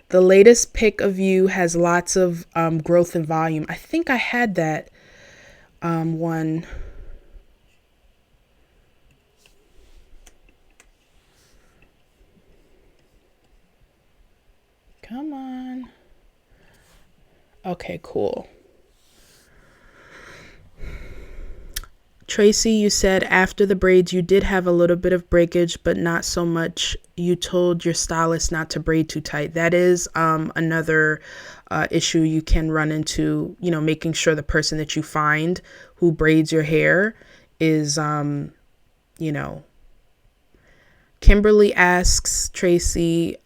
The latest pic of you has lots of growth and volume. I think I had that one. Come on. Okay, cool. Tracy, you said after the braids you did have a little bit of breakage, but not so much. You told your stylist not to braid too tight. That is another issue you can run into, you know, making sure the person that you find who braids your hair is, you know. Kimberly asks, Tracy,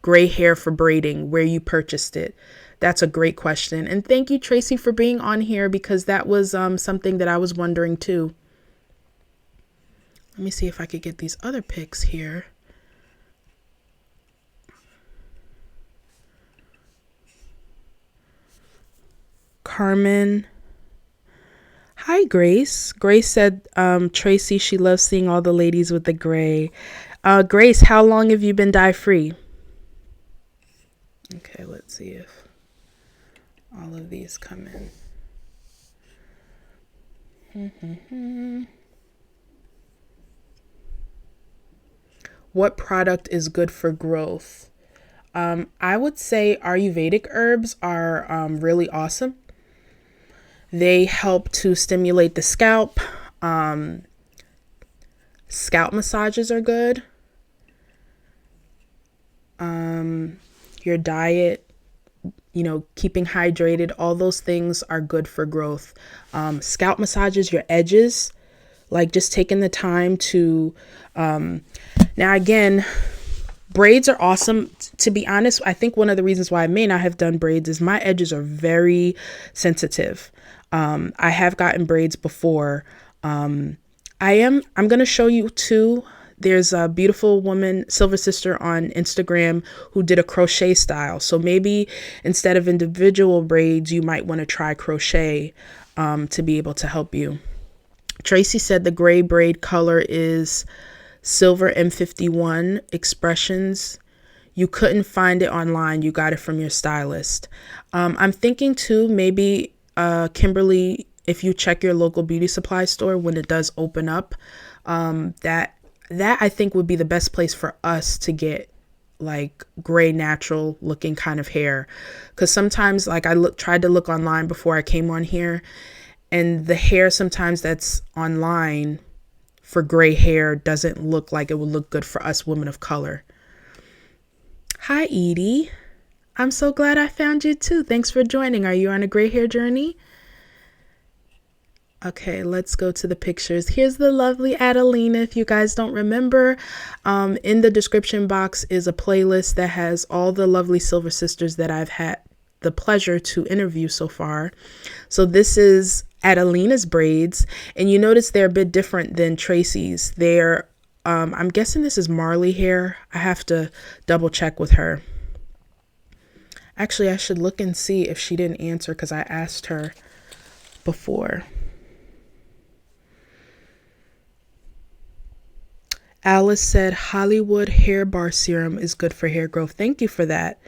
gray hair for braiding, where you purchased it. That's a great question. And thank you, Tracy, for being on here because that was something that I was wondering too. Let me see if I could get these other pics here. Carmen. Hi, Grace. Grace said, Tracy, she loves seeing all the ladies with the gray. Grace, how long have you been dye-free? Okay, let's see if all of these come in. What product is good for growth? I would say Ayurvedic herbs are really awesome. They help to stimulate the scalp. Scalp massages are good. Your diet, keeping hydrated, all those things are good for growth. Scalp massages, your edges, like just taking the time to, now again, braids are awesome. To be honest, I think one of the reasons why I may not have done braids is my edges are very sensitive. I have gotten braids before. I'm going to show you too. There's a beautiful woman, Silver Sister, on Instagram who did a crochet style. So maybe instead of individual braids, you might want to try crochet to be able to help you. Tracy said the gray braid color is Silver M51 Expressions. You couldn't find it online. You got it from your stylist. I'm thinking too, maybe Kimberly, if you check your local beauty supply store when it does open up, that I think would be the best place for us to get like gray natural looking kind of hair. Because sometimes like tried to look online before I came on here, and the hair sometimes that's online for gray hair doesn't look like it would look good for us women of color. Hi, Edie. I'm so glad I found you too. Thanks for joining. Are you on a gray hair journey? Okay, let's go to the pictures. Here's the lovely Adelina. If you guys don't remember, in the description box is a playlist that has all the lovely Silver Sisters that I've had the pleasure to interview so far. So this is Adelina's braids, and you notice they're a bit different than Tracy's. They're, I'm guessing this is Marley hair. I have to double check with her. Actually, I should look and see if she didn't answer because I asked her before. Alice said Hollywood hair bar serum is good for hair growth. Thank you for that.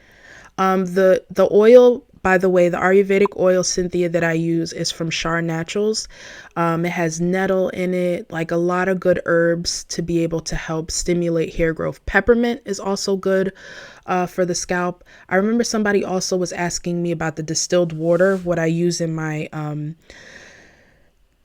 The oil, by the way, the Ayurvedic oil, Cynthia, that I use is from Shar Naturals. It has nettle in it, like a lot of good herbs to be able to help stimulate hair growth. Peppermint is also good for the scalp. I remember somebody also was asking me about the distilled water, what I use in my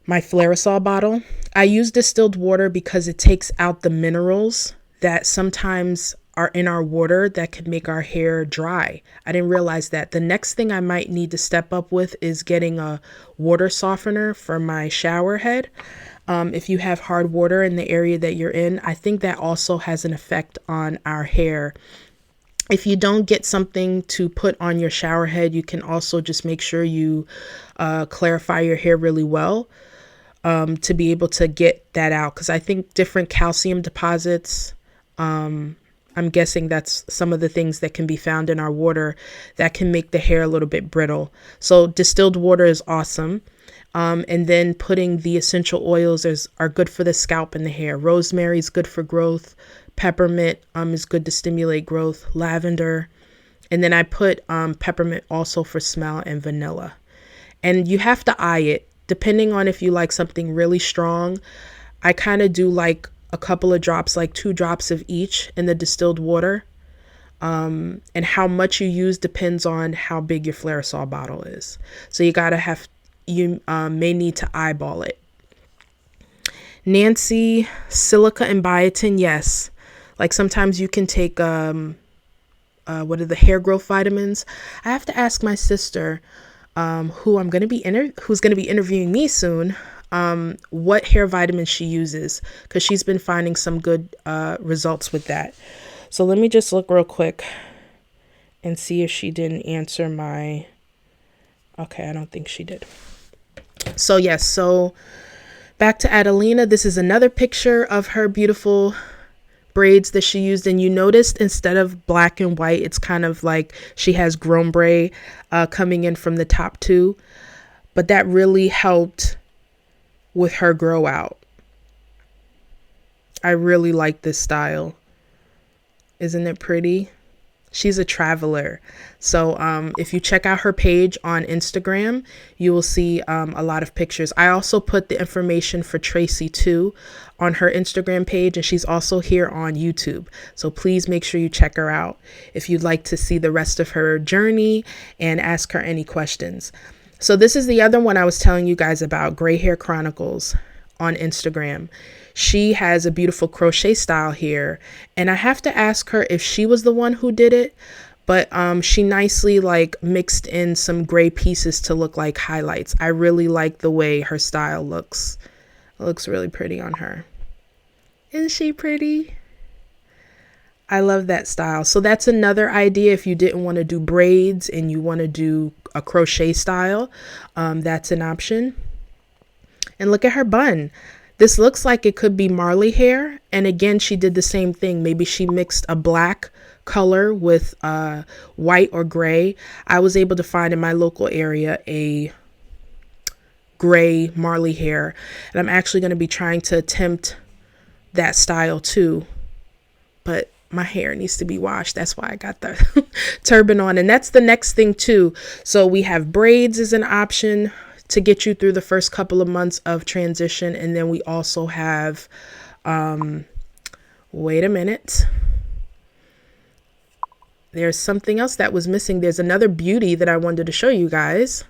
my Flairosol bottle. I use distilled water because it takes out the minerals that sometimes are in our water that can make our hair dry. I didn't realize that. The next thing I might need to step up with is getting a water softener for my shower head. If you have hard water in the area that you're in, I think that also has an effect on our hair. If you don't get something to put on your shower head, you can also just make sure you clarify your hair really well. To be able to get that out, because I think different calcium deposits, I'm guessing that's some of the things that can be found in our water that can make the hair a little bit brittle. So distilled water is awesome. And then putting the essential oils are good for the scalp and the hair. Rosemary is good for growth. Peppermint is good to stimulate growth. Lavender. And then I put peppermint also for smell, and vanilla. And you have to eye it. Depending on if you like something really strong, I kind of do like a couple of drops, like 2 drops of each in the distilled water. And how much you use depends on how big your Flairosol bottle is. So you may need to eyeball it. Nancy, silica and biotin, yes. Like sometimes you can take, what are the hair growth vitamins? I have to ask my sister, who's going to be interviewing me soon, what hair vitamins she uses, because she's been finding some good results with that. So let me just look real quick and see if she didn't answer my... Okay, I don't think she did. So yes, so back to Adelina. This is another picture of her beautiful braids that she used, and you noticed instead of black and white, it's kind of like she has grombre coming in from the top too, but that really helped with her grow out. I really like this style. Isn't it pretty? She's a traveler. So if you check out her page on Instagram, you will see a lot of pictures. I also put the information for Tracy too on her Instagram page, and she's also here on YouTube. So please make sure you check her out if you'd like to see the rest of her journey and ask her any questions. So this is the other one I was telling you guys about, Gray Hair Chronicles on Instagram. She has a beautiful crochet style here, and I have to ask her if she was the one who did it, but she nicely like mixed in some gray pieces to look like highlights. I really like the way her style looks. It looks really pretty on her. Isn't she pretty? I love that style. So that's another idea if you didn't want to do braids and you want to do a crochet style. That's an option. And look at her bun. This looks like it could be Marley hair. And again, she did the same thing. Maybe she mixed a black color with white or gray. I was able to find in my local area a gray Marley hair. And I'm actually going to be trying to attempt that style too. But my hair needs to be washed. That's why I got the turban on. And that's the next thing too. So we have braids as an option to get you through the first couple of months of transition. And then we also have, wait a minute. There's something else that was missing. There's another beauty that I wanted to show you guys.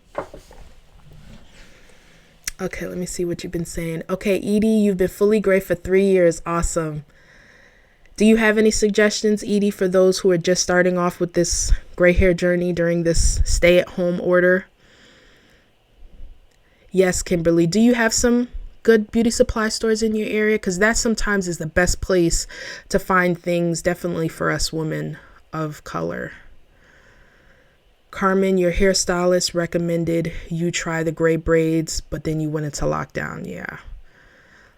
Okay, let me see what you've been saying. Okay, Edie, you've been fully gray for 3 years. Awesome. Do you have any suggestions, Edie, for those who are just starting off with this gray hair journey during this stay-at-home order? Yes, Kimberly. Do you have some good beauty supply stores in your area? Because that sometimes is the best place to find things, definitely for us women of color. Carmen, your hairstylist recommended you try the gray braids, but then you went into lockdown. Yeah.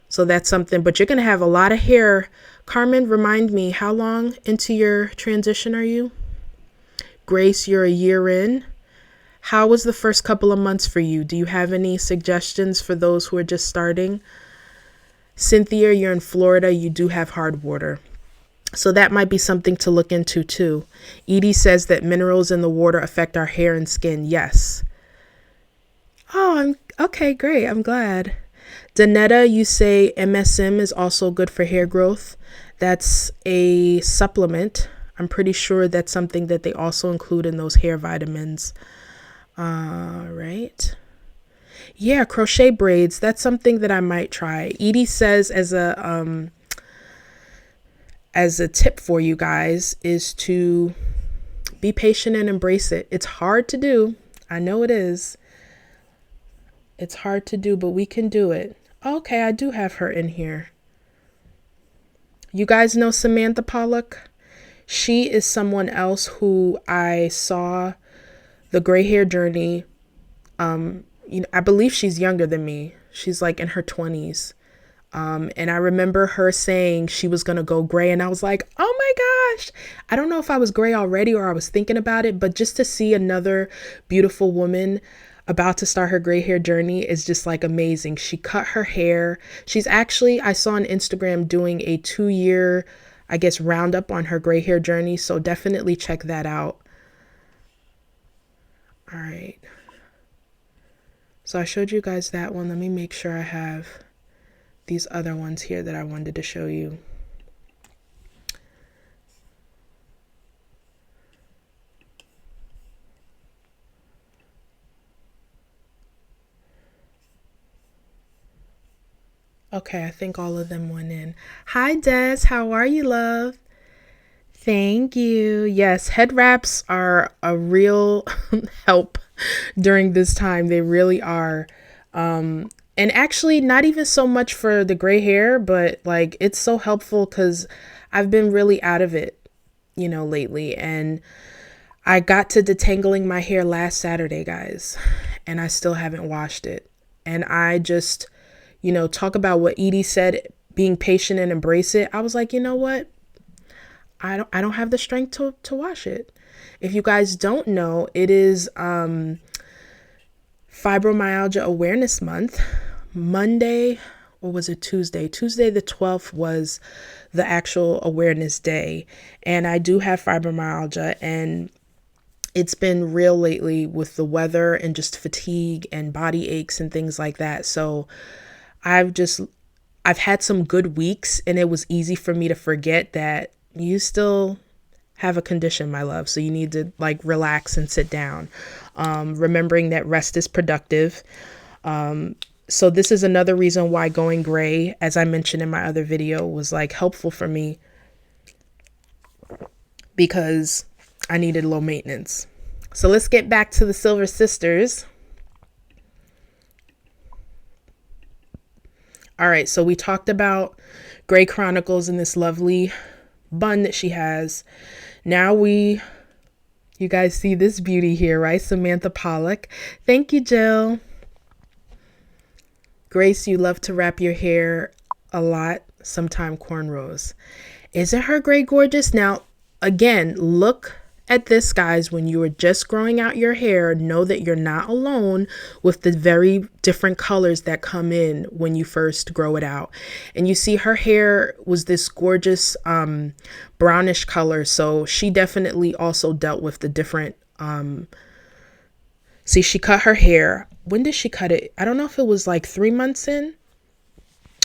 So that's something, but you're going to have a lot of hair. Carmen, remind me, how long into your transition are you? Grace, you're a year in. How was the first couple of months for you? Do you have any suggestions for those who are just starting? Cynthia, you're in Florida. You do have hard water. So that might be something to look into too. Edie says that minerals in the water affect our hair and skin. Yes. Oh, okay, great. I'm glad. Danetta, you say MSM is also good for hair growth. That's a supplement. I'm pretty sure that's something that they also include in those hair vitamins. Right. Yeah, crochet braids. That's something that I might try. Edie says as a tip for you guys is to be patient and embrace it. It's hard to do. I know it is. It's hard to do, but we can do it. Okay, I do have her in here. You guys know Samantha Pollock? She is someone else who I saw the gray hair journey. I believe she's younger than me. She's like in her 20s. And I remember her saying she was going to go gray. And I was like, oh my gosh. I don't know if I was gray already or I was thinking about it, but just to see another beautiful woman about to start her gray hair journey is just like amazing. She cut her hair. She's actually, I saw on Instagram doing a 2-year, I guess, roundup on her gray hair journey. So definitely check that out. All right. So I showed you guys that one. Let me make sure I have these other ones here that I wanted to show you. Okay, I think all of them went in. Hi, Des. How are you, love? Thank you. Yes, head wraps are a real help during this time. They really are. And actually not even so much for the gray hair, but like it's so helpful because I've been really out of it, lately. And I got to detangling my hair last Saturday, guys, and I still haven't washed it. And I just, talk about what Edie said, being patient and embrace it. I was like, you know what? I don't have the strength to wash it. If you guys don't know, it is Fibromyalgia Awareness Month. Monday, or was it Tuesday? Tuesday the 12th was the actual awareness day. And I do have fibromyalgia, and it's been real lately with the weather and just fatigue and body aches and things like that. So I've had some good weeks, and it was easy for me to forget that you still have a condition, my love. So you need to like relax and sit down. Remembering that rest is productive. So this is another reason why going gray, as I mentioned in my other video, was like helpful for me, because I needed low maintenance. So let's get back to the Silver Sisters. All right, so we talked about Gray Chronicles and this lovely bun that she has. Now you guys see this beauty here, right? Samantha Pollock. Thank you, Jill. Grace, you love to wrap your hair a lot, sometime cornrows. Isn't her gray gorgeous? Now, again, look at this, guys. When you are just growing out your hair, know that you're not alone with the very different colors that come in when you first grow it out. And you see her hair was this gorgeous brownish color. So she definitely also dealt with the different, see, she cut her hair. When did she cut it? I don't know if it was like 3 months in.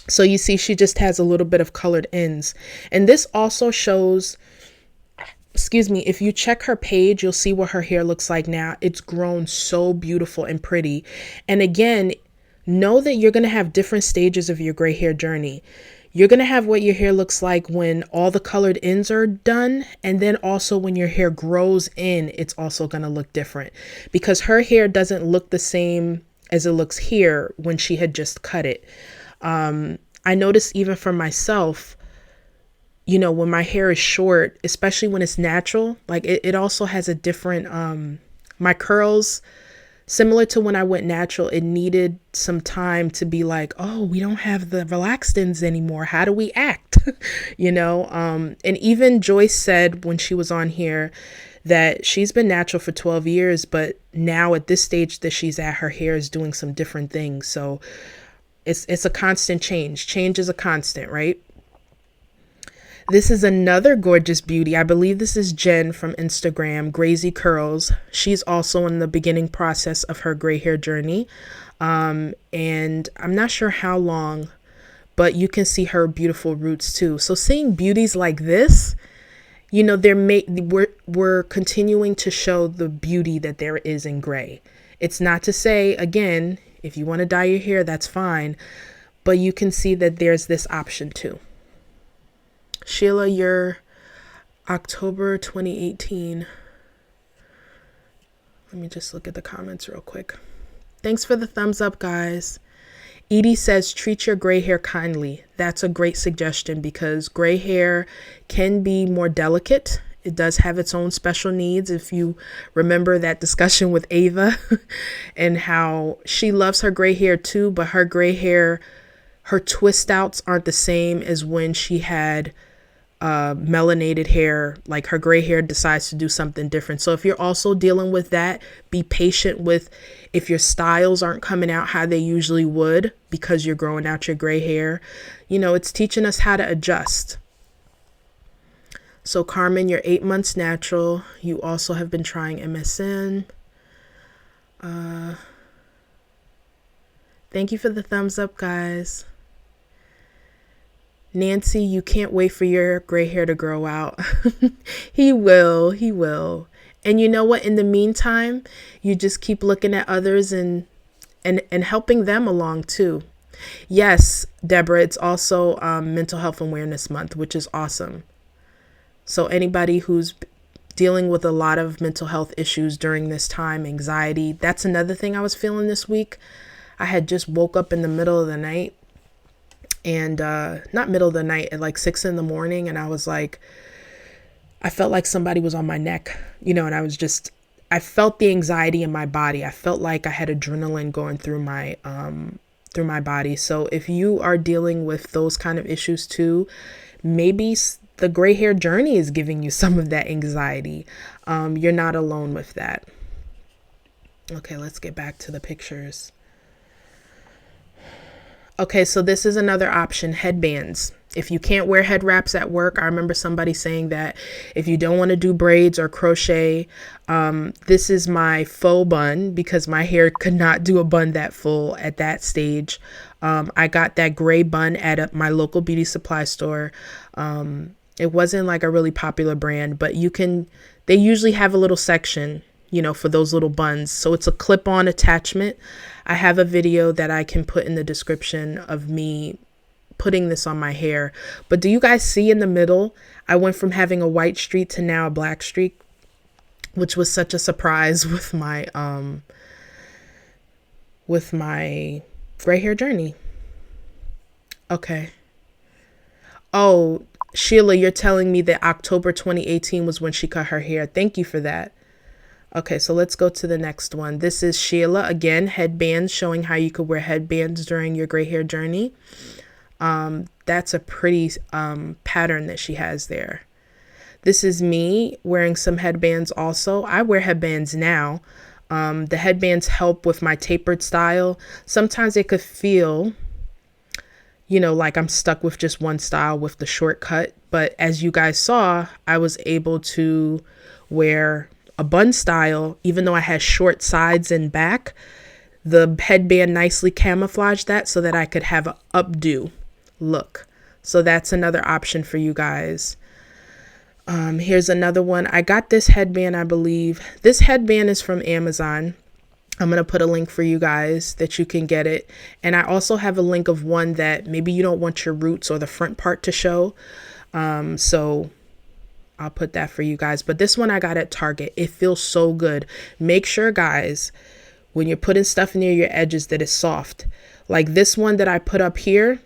So you see, she just has a little bit of colored ends. And this also shows, excuse me, if you check her page, you'll see what her hair looks like now. It's grown so beautiful and pretty. And again, know that you're going to have different stages of your gray hair journey. You're going to have what your hair looks like when all the colored ends are done. And then also when your hair grows in, it's also going to look different, because her hair doesn't look the same as it looks here when she had just cut it. I noticed even for myself, you know, when my hair is short, especially when it's natural, like it also has a different, my curls, similar to when I went natural, it needed some time to be like, oh, we don't have the relaxed ends anymore. How do we act? You know? And even Joyce said when she was on here that she's been natural for 12 years, but now at this stage that she's at, her hair is doing some different things. So it's a constant change. Change is a constant, right? This is another gorgeous beauty. I believe this is Jenn from Instagram, Grazy Curls. She's also in the beginning process of her gray hair journey. And I'm not sure how long, but you can see her beautiful roots too. So seeing beauties like this, you know, we're continuing to show the beauty that there is in gray. It's not to say, again, if you want to dye your hair, that's fine. But you can see that there's this option too. Sheila, you're October 2018. Let me just look at the comments real quick. Thanks for the thumbs up, guys. Edie says, treat your gray hair kindly. That's a great suggestion, because gray hair can be more delicate. It does have its own special needs. If you remember that discussion with Ava and how she loves her gray hair too, but her gray hair, her twist outs aren't the same as when she had melanated hair. Like her gray hair decides to do something different. So if you're also dealing with that, be patient with if your styles aren't coming out how they usually would because you're growing out your gray hair. You know, it's teaching us how to adjust. So Carmen, you're 8 months natural. You also have been trying MSN. Thank you for the thumbs up, guys. Nancy, you can't wait for your gray hair to grow out. He will. And you know what? In the meantime, you just keep looking at others and helping them along too. Yes, Deborah, it's also Mental Health Awareness Month, which is awesome. So anybody who's dealing with a lot of mental health issues during this time, anxiety, that's another thing I was feeling this week. I had just woke up in the middle of the night. And not middle of the night, at like 6 in the morning. And I was like, I felt like somebody was on my neck, you know, and I felt the anxiety in my body. I felt like I had adrenaline going through my body. So if you are dealing with those kind of issues too, maybe the gray hair journey is giving you some of that anxiety. You're not alone with that. Okay, let's get back to the pictures. Okay, so this is another option, headbands. If you can't wear head wraps at work, I remember somebody saying that if you don't want to do braids or crochet, this is my faux bun because my hair could not do a bun that full at that stage. I got that gray bun at my local beauty supply store. It wasn't like a really popular brand, but they usually have a little section, for those little buns. So it's a clip-on attachment. I have a video that I can put in the description of me putting this on my hair. But do you guys see in the middle, I went from having a white streak to now a black streak, which was such a surprise with my gray hair journey. Okay. Oh, Sheila, you're telling me that October 2018 was when she cut her hair. Thank you for that. Okay, so let's go to the next one. This is Sheila, again, headbands, showing how you could wear headbands during your gray hair journey. That's a pretty pattern that she has there. This is me wearing some headbands also. I wear headbands now. The headbands help with my tapered style. Sometimes it could feel, like I'm stuck with just one style with the shortcut. But as you guys saw, I was able to wear a bun style, even though I had short sides and back. The headband nicely camouflaged that so that I could have an updo look. So that's another option for you guys. Here's another one. I got this headband, I believe. This headband is from Amazon. I'm going to put a link for you guys that you can get it. And I also have a link of one that maybe you don't want your roots or the front part to show. So I'll put that for you guys. But this one I got at Target. It feels so good. Make sure, guys, when you're putting stuff near your edges that it's soft. Like this one that I put up here,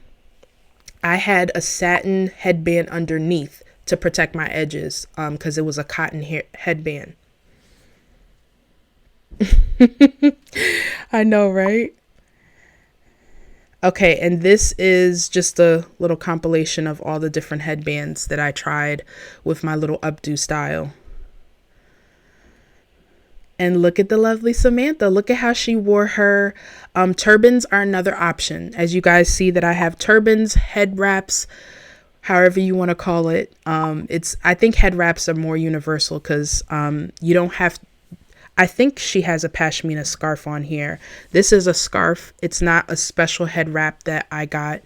I had a satin headband underneath to protect my edges because it was a cotton headband. I know, right? Okay, and this is just a little compilation of all the different headbands that I tried with my little updo style. And look at the lovely Samantha. Look at how she wore her. Turbans are another option. As you guys see that I have turbans, head wraps, however you want to call it. I think head wraps are more universal because you don't have. I think she has a pashmina scarf on here. This is a scarf. It's not a special head wrap that I got.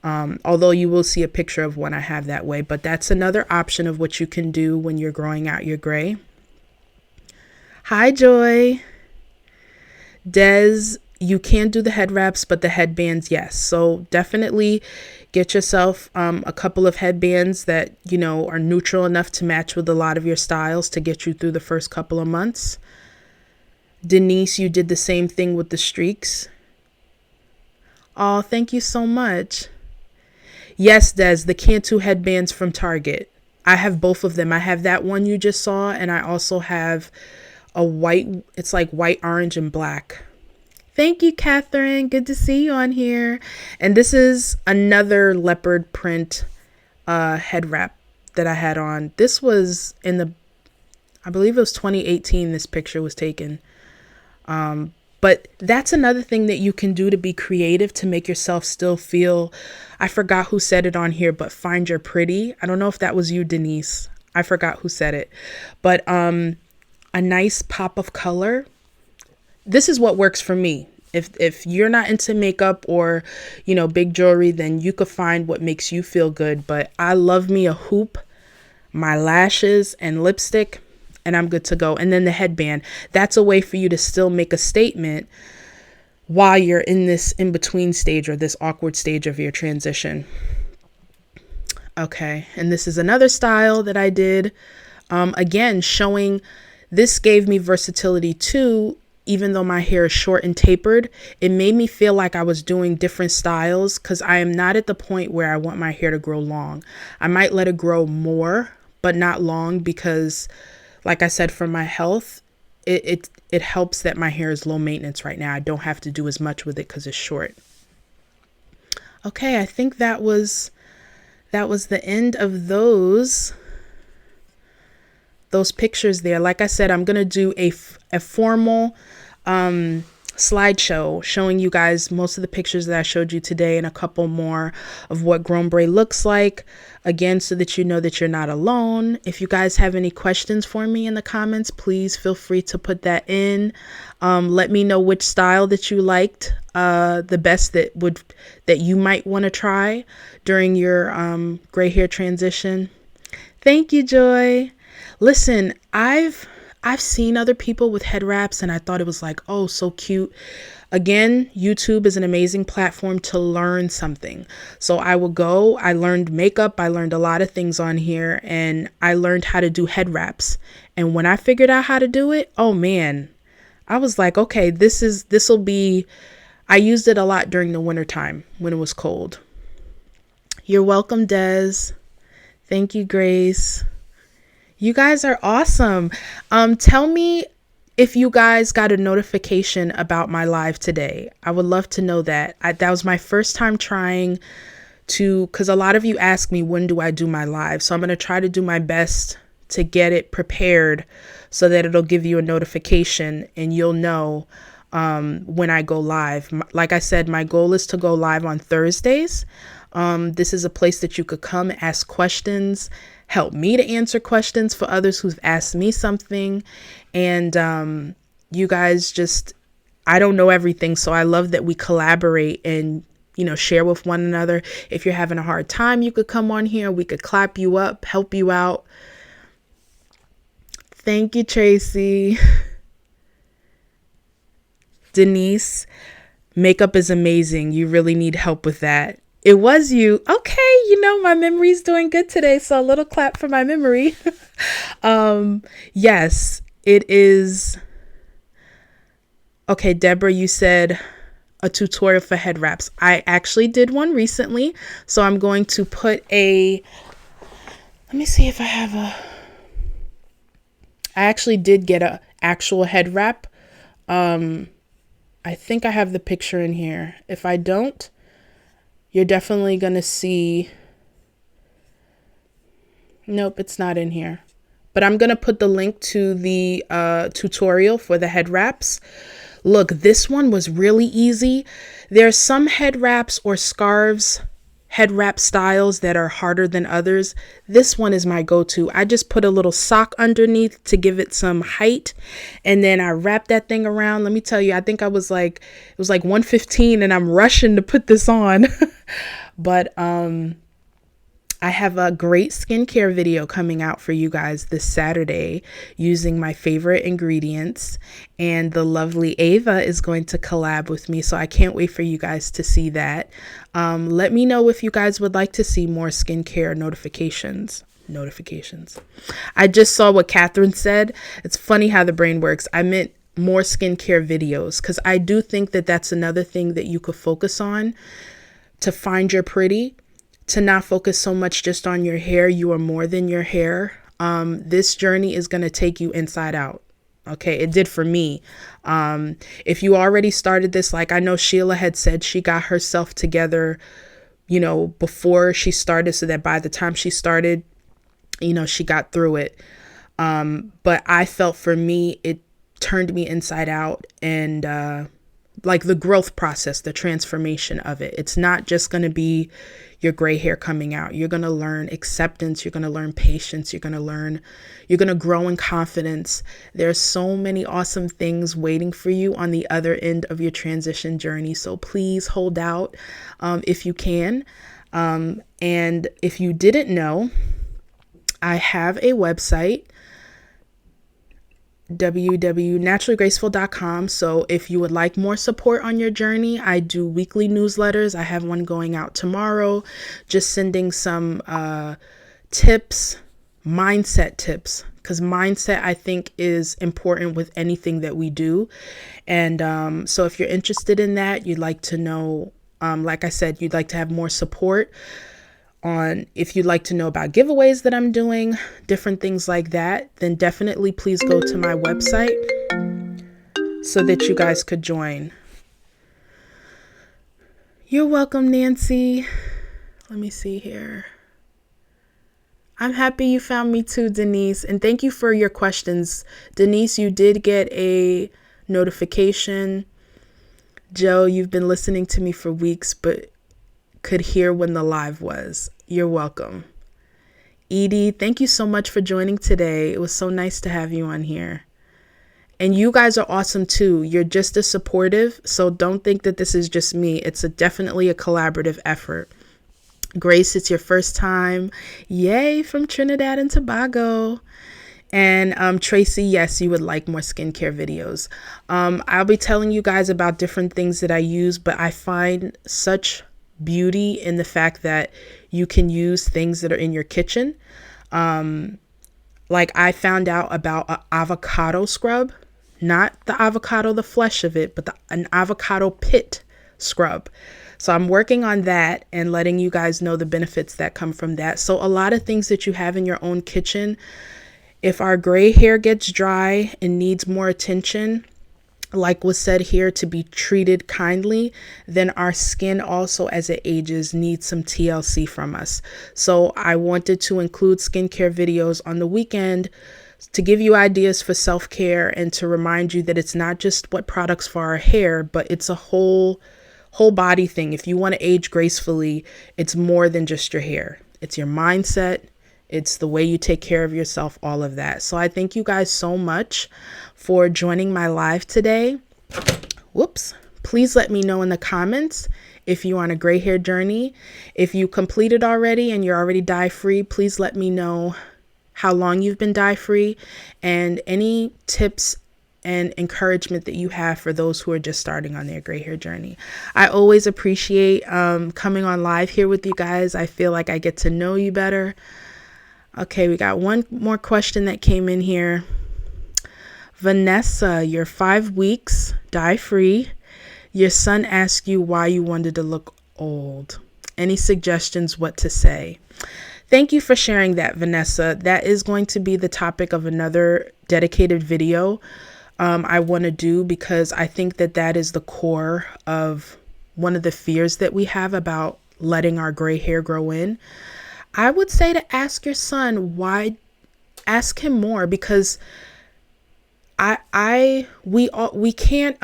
Although you will see a picture of one I have that way. But that's another option of what you can do when you're growing out your gray. Hi, Joy. Des, you can do the head wraps, but the headbands, yes. So definitely get yourself a couple of headbands that, are neutral enough to match with a lot of your styles to get you through the first couple of months. Denise, you did the same thing with the streaks. Oh, thank you so much. Yes, Des, the Cantu headbands from Target. I have both of them. I have that one you just saw, and I also have a white, it's like white, orange, and black. Thank you, Catherine. Good to see you on here. And this is another leopard print head wrap that I had on. This was I believe it was 2018 this picture was taken. But that's another thing that you can do to be creative, to make yourself still feel, I forgot who said it on here, but find your pretty. I don't know if that was you, Denise. I forgot who said it. But a nice pop of color. This is what works for me. If you're not into makeup or, big jewelry, then you could find what makes you feel good. But I love me a hoop, my lashes, and lipstick, and I'm good to go. And then the headband. That's a way for you to still make a statement while you're in this in-between stage or this awkward stage of your transition. Okay, and this is another style that I did. Again, showing this gave me versatility too. Even though my hair is short and tapered, it made me feel like I was doing different styles because I am not at the point where I want my hair to grow long. I might let it grow more, but not long because, like I said, for my health, it helps that my hair is low maintenance right now. I don't have to do as much with it because it's short. Okay, I think that was the end of those pictures there. Like I said, I'm going to do a formal slideshow showing you guys most of the pictures that I showed you today and a couple more of what grown braid looks like, again, so that you know that you're not alone. If you guys have any questions for me in the comments, please feel free to put that in. Let me know which style that you liked the best, that you might want to try during your gray hair transition. Thank you, Joy. Listen, I've seen other people with head wraps and I thought it was like, oh, so cute. Again, YouTube is an amazing platform to learn something. So I learned makeup, I learned a lot of things on here, and I learned how to do head wraps. And when I figured out how to do it, oh man, I was like, okay, I used it a lot during the winter time when it was cold. You're welcome, Des. Thank you, Grace. You guys are awesome. Tell me if you guys got a notification about my live today. I would love to know that. That was my first time trying to, because a lot of you ask me, when do I do my live? So I'm going to try to do my best to get it prepared so that it'll give you a notification and you'll know when I go live. Like I said, my goal is to go live on Thursdays. This is a place that you could come ask questions, help me to answer questions for others who've asked me something. And you guys I don't know everything. So I love that we collaborate and, share with one another. If you're having a hard time, you could come on here. We could clap you up, help you out. Thank you, Tracy. Denise, makeup is amazing. You really need help with that. It was you. Okay, my memory's doing good today, so a little clap for my memory. Yes, it is. Okay, Deborah, you said a tutorial for head wraps. I actually did one recently, so I'm going to put let me see if I have I actually did get a actual head wrap. I think I have the picture in here. If I don't, you're definitely going to see. Nope, it's not in here. But I'm going to put the link to the tutorial for the head wraps. Look, this one was really easy. There's some head wraps or scarves, head wrap styles that are harder than others. This one is my go-to. I just put a little sock underneath to give it some height. And then I wrap that thing around. Let me tell you, I think it was like 1:15 and I'm rushing to put this on. But I have a great skincare video coming out for you guys this Saturday using my favorite ingredients, and the lovely Ava is going to collab with me, so I can't wait for you guys to see that. Let me know if you guys would like to see more skincare notifications. I just saw what Catherine said. It's funny how the brain works. I meant more skincare videos, because I do think that that's another thing that you could focus on to find your pretty. To not focus so much just on your hair. You are more than your hair. This journey is going to take you inside out. Okay, it did for me. If you already started this, like I know Sheila had said, she got herself together, before she started, so that by the time she started, she got through it. But I felt for me, it turned me inside out, and like the growth process, the transformation of it. It's not just going to be your gray hair coming out. You're going to learn acceptance. You're going to learn patience. You're going to grow in confidence. There's so many awesome things waiting for you on the other end of your transition journey. So please hold out if you can. And if you didn't know, I have a website, www.naturallygraceful.com. So if you would like more support on your journey, I do weekly newsletters. I have one going out tomorrow, just sending some tips, mindset tips, because mindset, I think, is important with anything that we do. And so if you're interested in that, you'd like to know, like I said, you'd like to have more support if you'd like to know about giveaways that I'm doing, different things like that, then definitely please go to my website so that you guys could join. You're welcome, Nancy. Let me see here. I'm happy you found me too, Denise. And thank you for your questions. Denise, you did get a notification. Joe, you've been listening to me for weeks, but could hear when the live was. You're welcome. Edie, thank you so much for joining today. It was so nice to have you on here. And you guys are awesome too. You're just as supportive, so don't think that this is just me. It's definitely a collaborative effort. Grace, it's your first time. Yay, from Trinidad and Tobago. And Tracy, yes, you would like more skincare videos. I'll be telling you guys about different things that I use, but I find such beauty in the fact that you can use things that are in your kitchen. Like I found out about an avocado scrub, not the avocado, the flesh of it, but an avocado pit scrub. So I'm working on that and letting you guys know the benefits that come from that. So a lot of things that you have in your own kitchen, if our gray hair gets dry and needs more attention, like was said here, to be treated kindly, then our skin also as it ages needs some TLC from us. So I wanted to include skincare videos on the weekend to give you ideas for self-care and to remind you that it's not just what products for our hair, but it's a whole body thing. If you want to age gracefully, it's more than just your hair. It's your mindset. It's the way you take care of yourself, all of that. So I thank you guys so much for joining my live today. Whoops. Please let me know in the comments if you're on a gray hair journey. If you completed already and you're already dye-free, please let me know how long you've been dye-free and any tips and encouragement that you have for those who are just starting on their gray hair journey. I always appreciate coming on live here with you guys. I feel like I get to know you better. Okay, we got one more question that came in here. Vanessa, you're 5 weeks, dye-free. Your son asked you why you wanted to look old. Any suggestions what to say? Thank you for sharing that, Vanessa. That is going to be the topic of another dedicated video I want to do, because I think that that is the core of one of the fears that we have about letting our gray hair grow in. I would say to ask your son why, ask him more, because we can't,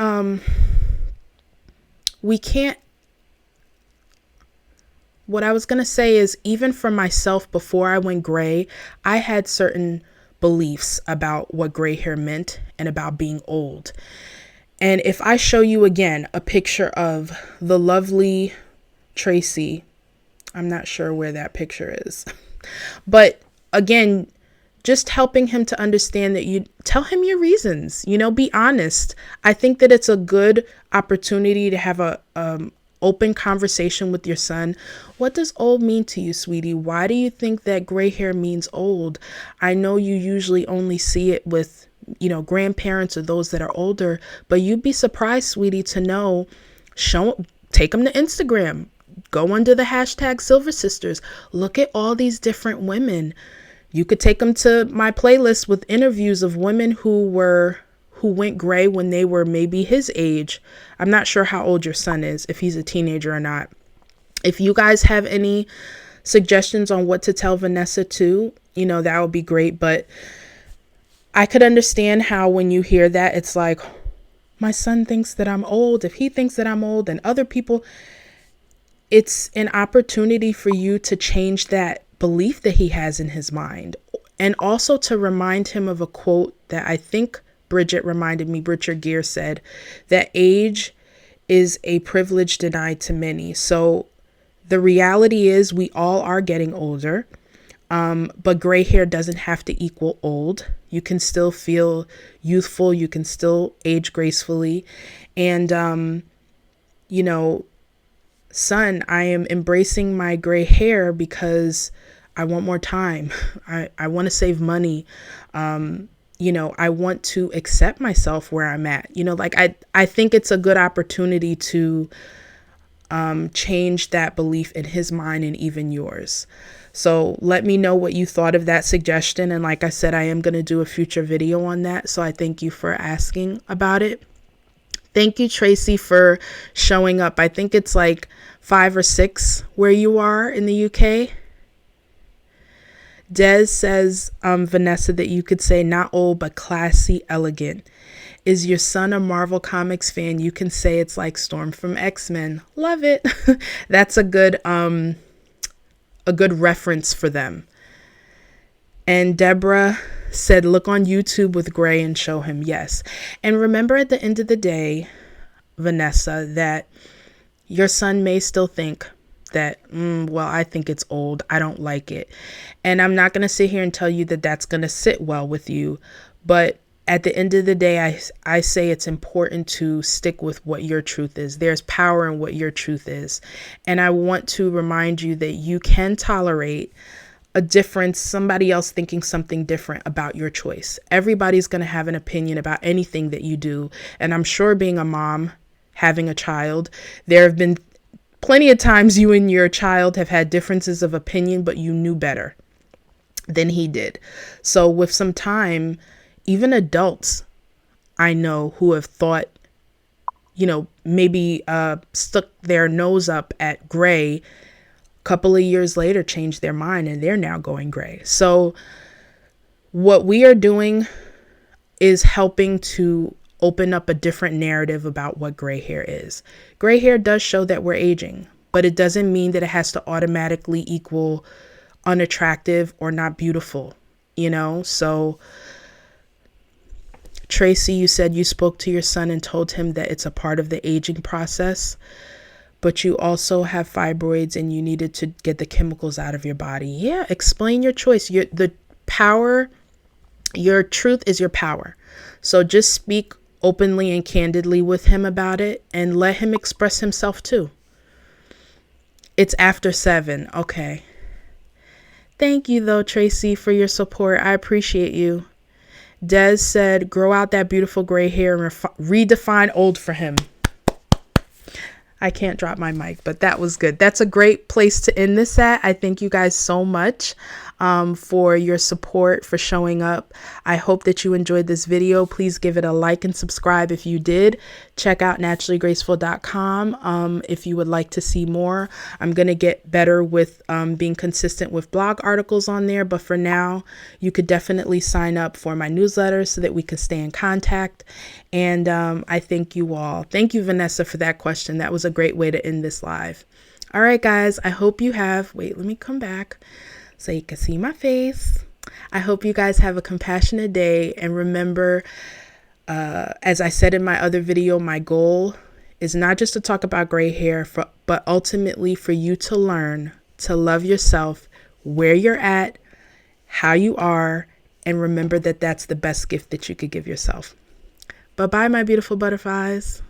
what I was going to say is, even for myself, before I went gray, I had certain beliefs about what gray hair meant and about being old. And if I show you again a picture of the lovely Tracy, I'm not sure where that picture is, but again, just helping him to understand that you tell him your reasons, be honest. I think that it's a good opportunity to have a open conversation with your son. What does old mean to you, sweetie? Why do you think that gray hair means old? I know you usually only see it with, grandparents or those that are older, but you'd be surprised, sweetie, to know, take them to Instagram, go under the hashtag Silver Sisters, look at all these different women. You could take them to my playlist with interviews of women who went gray when they were maybe his age. I'm not sure how old your son is, if he's a teenager or not. If you guys have any suggestions on what to tell Vanessa too, that would be great. But I could understand how when you hear that, it's like, my son thinks that I'm old. If he thinks that I'm old and other people, it's an opportunity for you to change that belief that he has in his mind. And also to remind him of a quote that I think Bridget Gear said, that age is a privilege denied to many. So the reality is we all are getting older, but gray hair doesn't have to equal old. You can still feel youthful. You can still age gracefully. And, son, I am embracing my gray hair because I want more time. I want to save money. I want to accept myself where I'm at. I think it's a good opportunity to change that belief in his mind and even yours. So let me know what you thought of that suggestion. And like I said, I am going to do a future video on that. So I thank you for asking about it. Thank you, Tracy, for showing up. I think it's like 5 or 6 where you are in the UK. Des says, Vanessa, that you could say not old, but classy, elegant. Is your son a Marvel Comics fan? You can say it's like Storm from X-Men. Love it. That's a good reference for them. And Deborah said, look on YouTube with Gray and show him. Yes. And remember, at the end of the day, Vanessa, that your son may still think that, well, I think it's old. I don't like it. And I'm not going to sit here and tell you that that's going to sit well with you. But at the end of the day, I say it's important to stick with what your truth is. There's power in what your truth is. And I want to remind you that you can tolerate a difference, somebody else thinking something different about your choice. Everybody's going to have an opinion about anything that you do. And I'm sure, being a mom, having a child, there have been plenty of times you and your child have had differences of opinion, but you knew better than he did. So with some time, even adults I know who have thought, maybe stuck their nose up at Gray, couple of years later changed their mind and they're now going Gray. So what we are doing is helping to open up a different narrative about what gray hair is. Gray hair does show that we're aging, but it doesn't mean that it has to automatically equal unattractive or not beautiful, So Tracy, you said you spoke to your son and told him that it's a part of the aging process, but you also have fibroids and you needed to get the chemicals out of your body. Yeah, explain your choice. Your truth is your power. So just speak openly and candidly with him about it and let him express himself too. It's after 7. Okay. Thank you though, Tracy, for your support. I appreciate you. Des said, grow out that beautiful gray hair and redefine old for him. I can't drop my mic, but that was good. That's a great place to end this at. I thank you guys so much for your support, for showing up. I hope that you enjoyed this video. Please give it a like and subscribe if you did. Check out naturallygraceful.com if you would like to see more. I'm going to get better with being consistent with blog articles on there. But for now, you could definitely sign up for my newsletter so that we can stay in contact. And I thank you all. Thank you, Vanessa, for that question. That was a great way to end this live. All right, guys, I hope you have, wait, let me come back so you can see my face. I hope you guys have a compassionate day. And remember, as I said in my other video, my goal is not just to talk about gray hair, but ultimately for you to learn to love yourself where you're at, how you are, and remember that that's the best gift that you could give yourself. Bye-bye, my beautiful butterflies.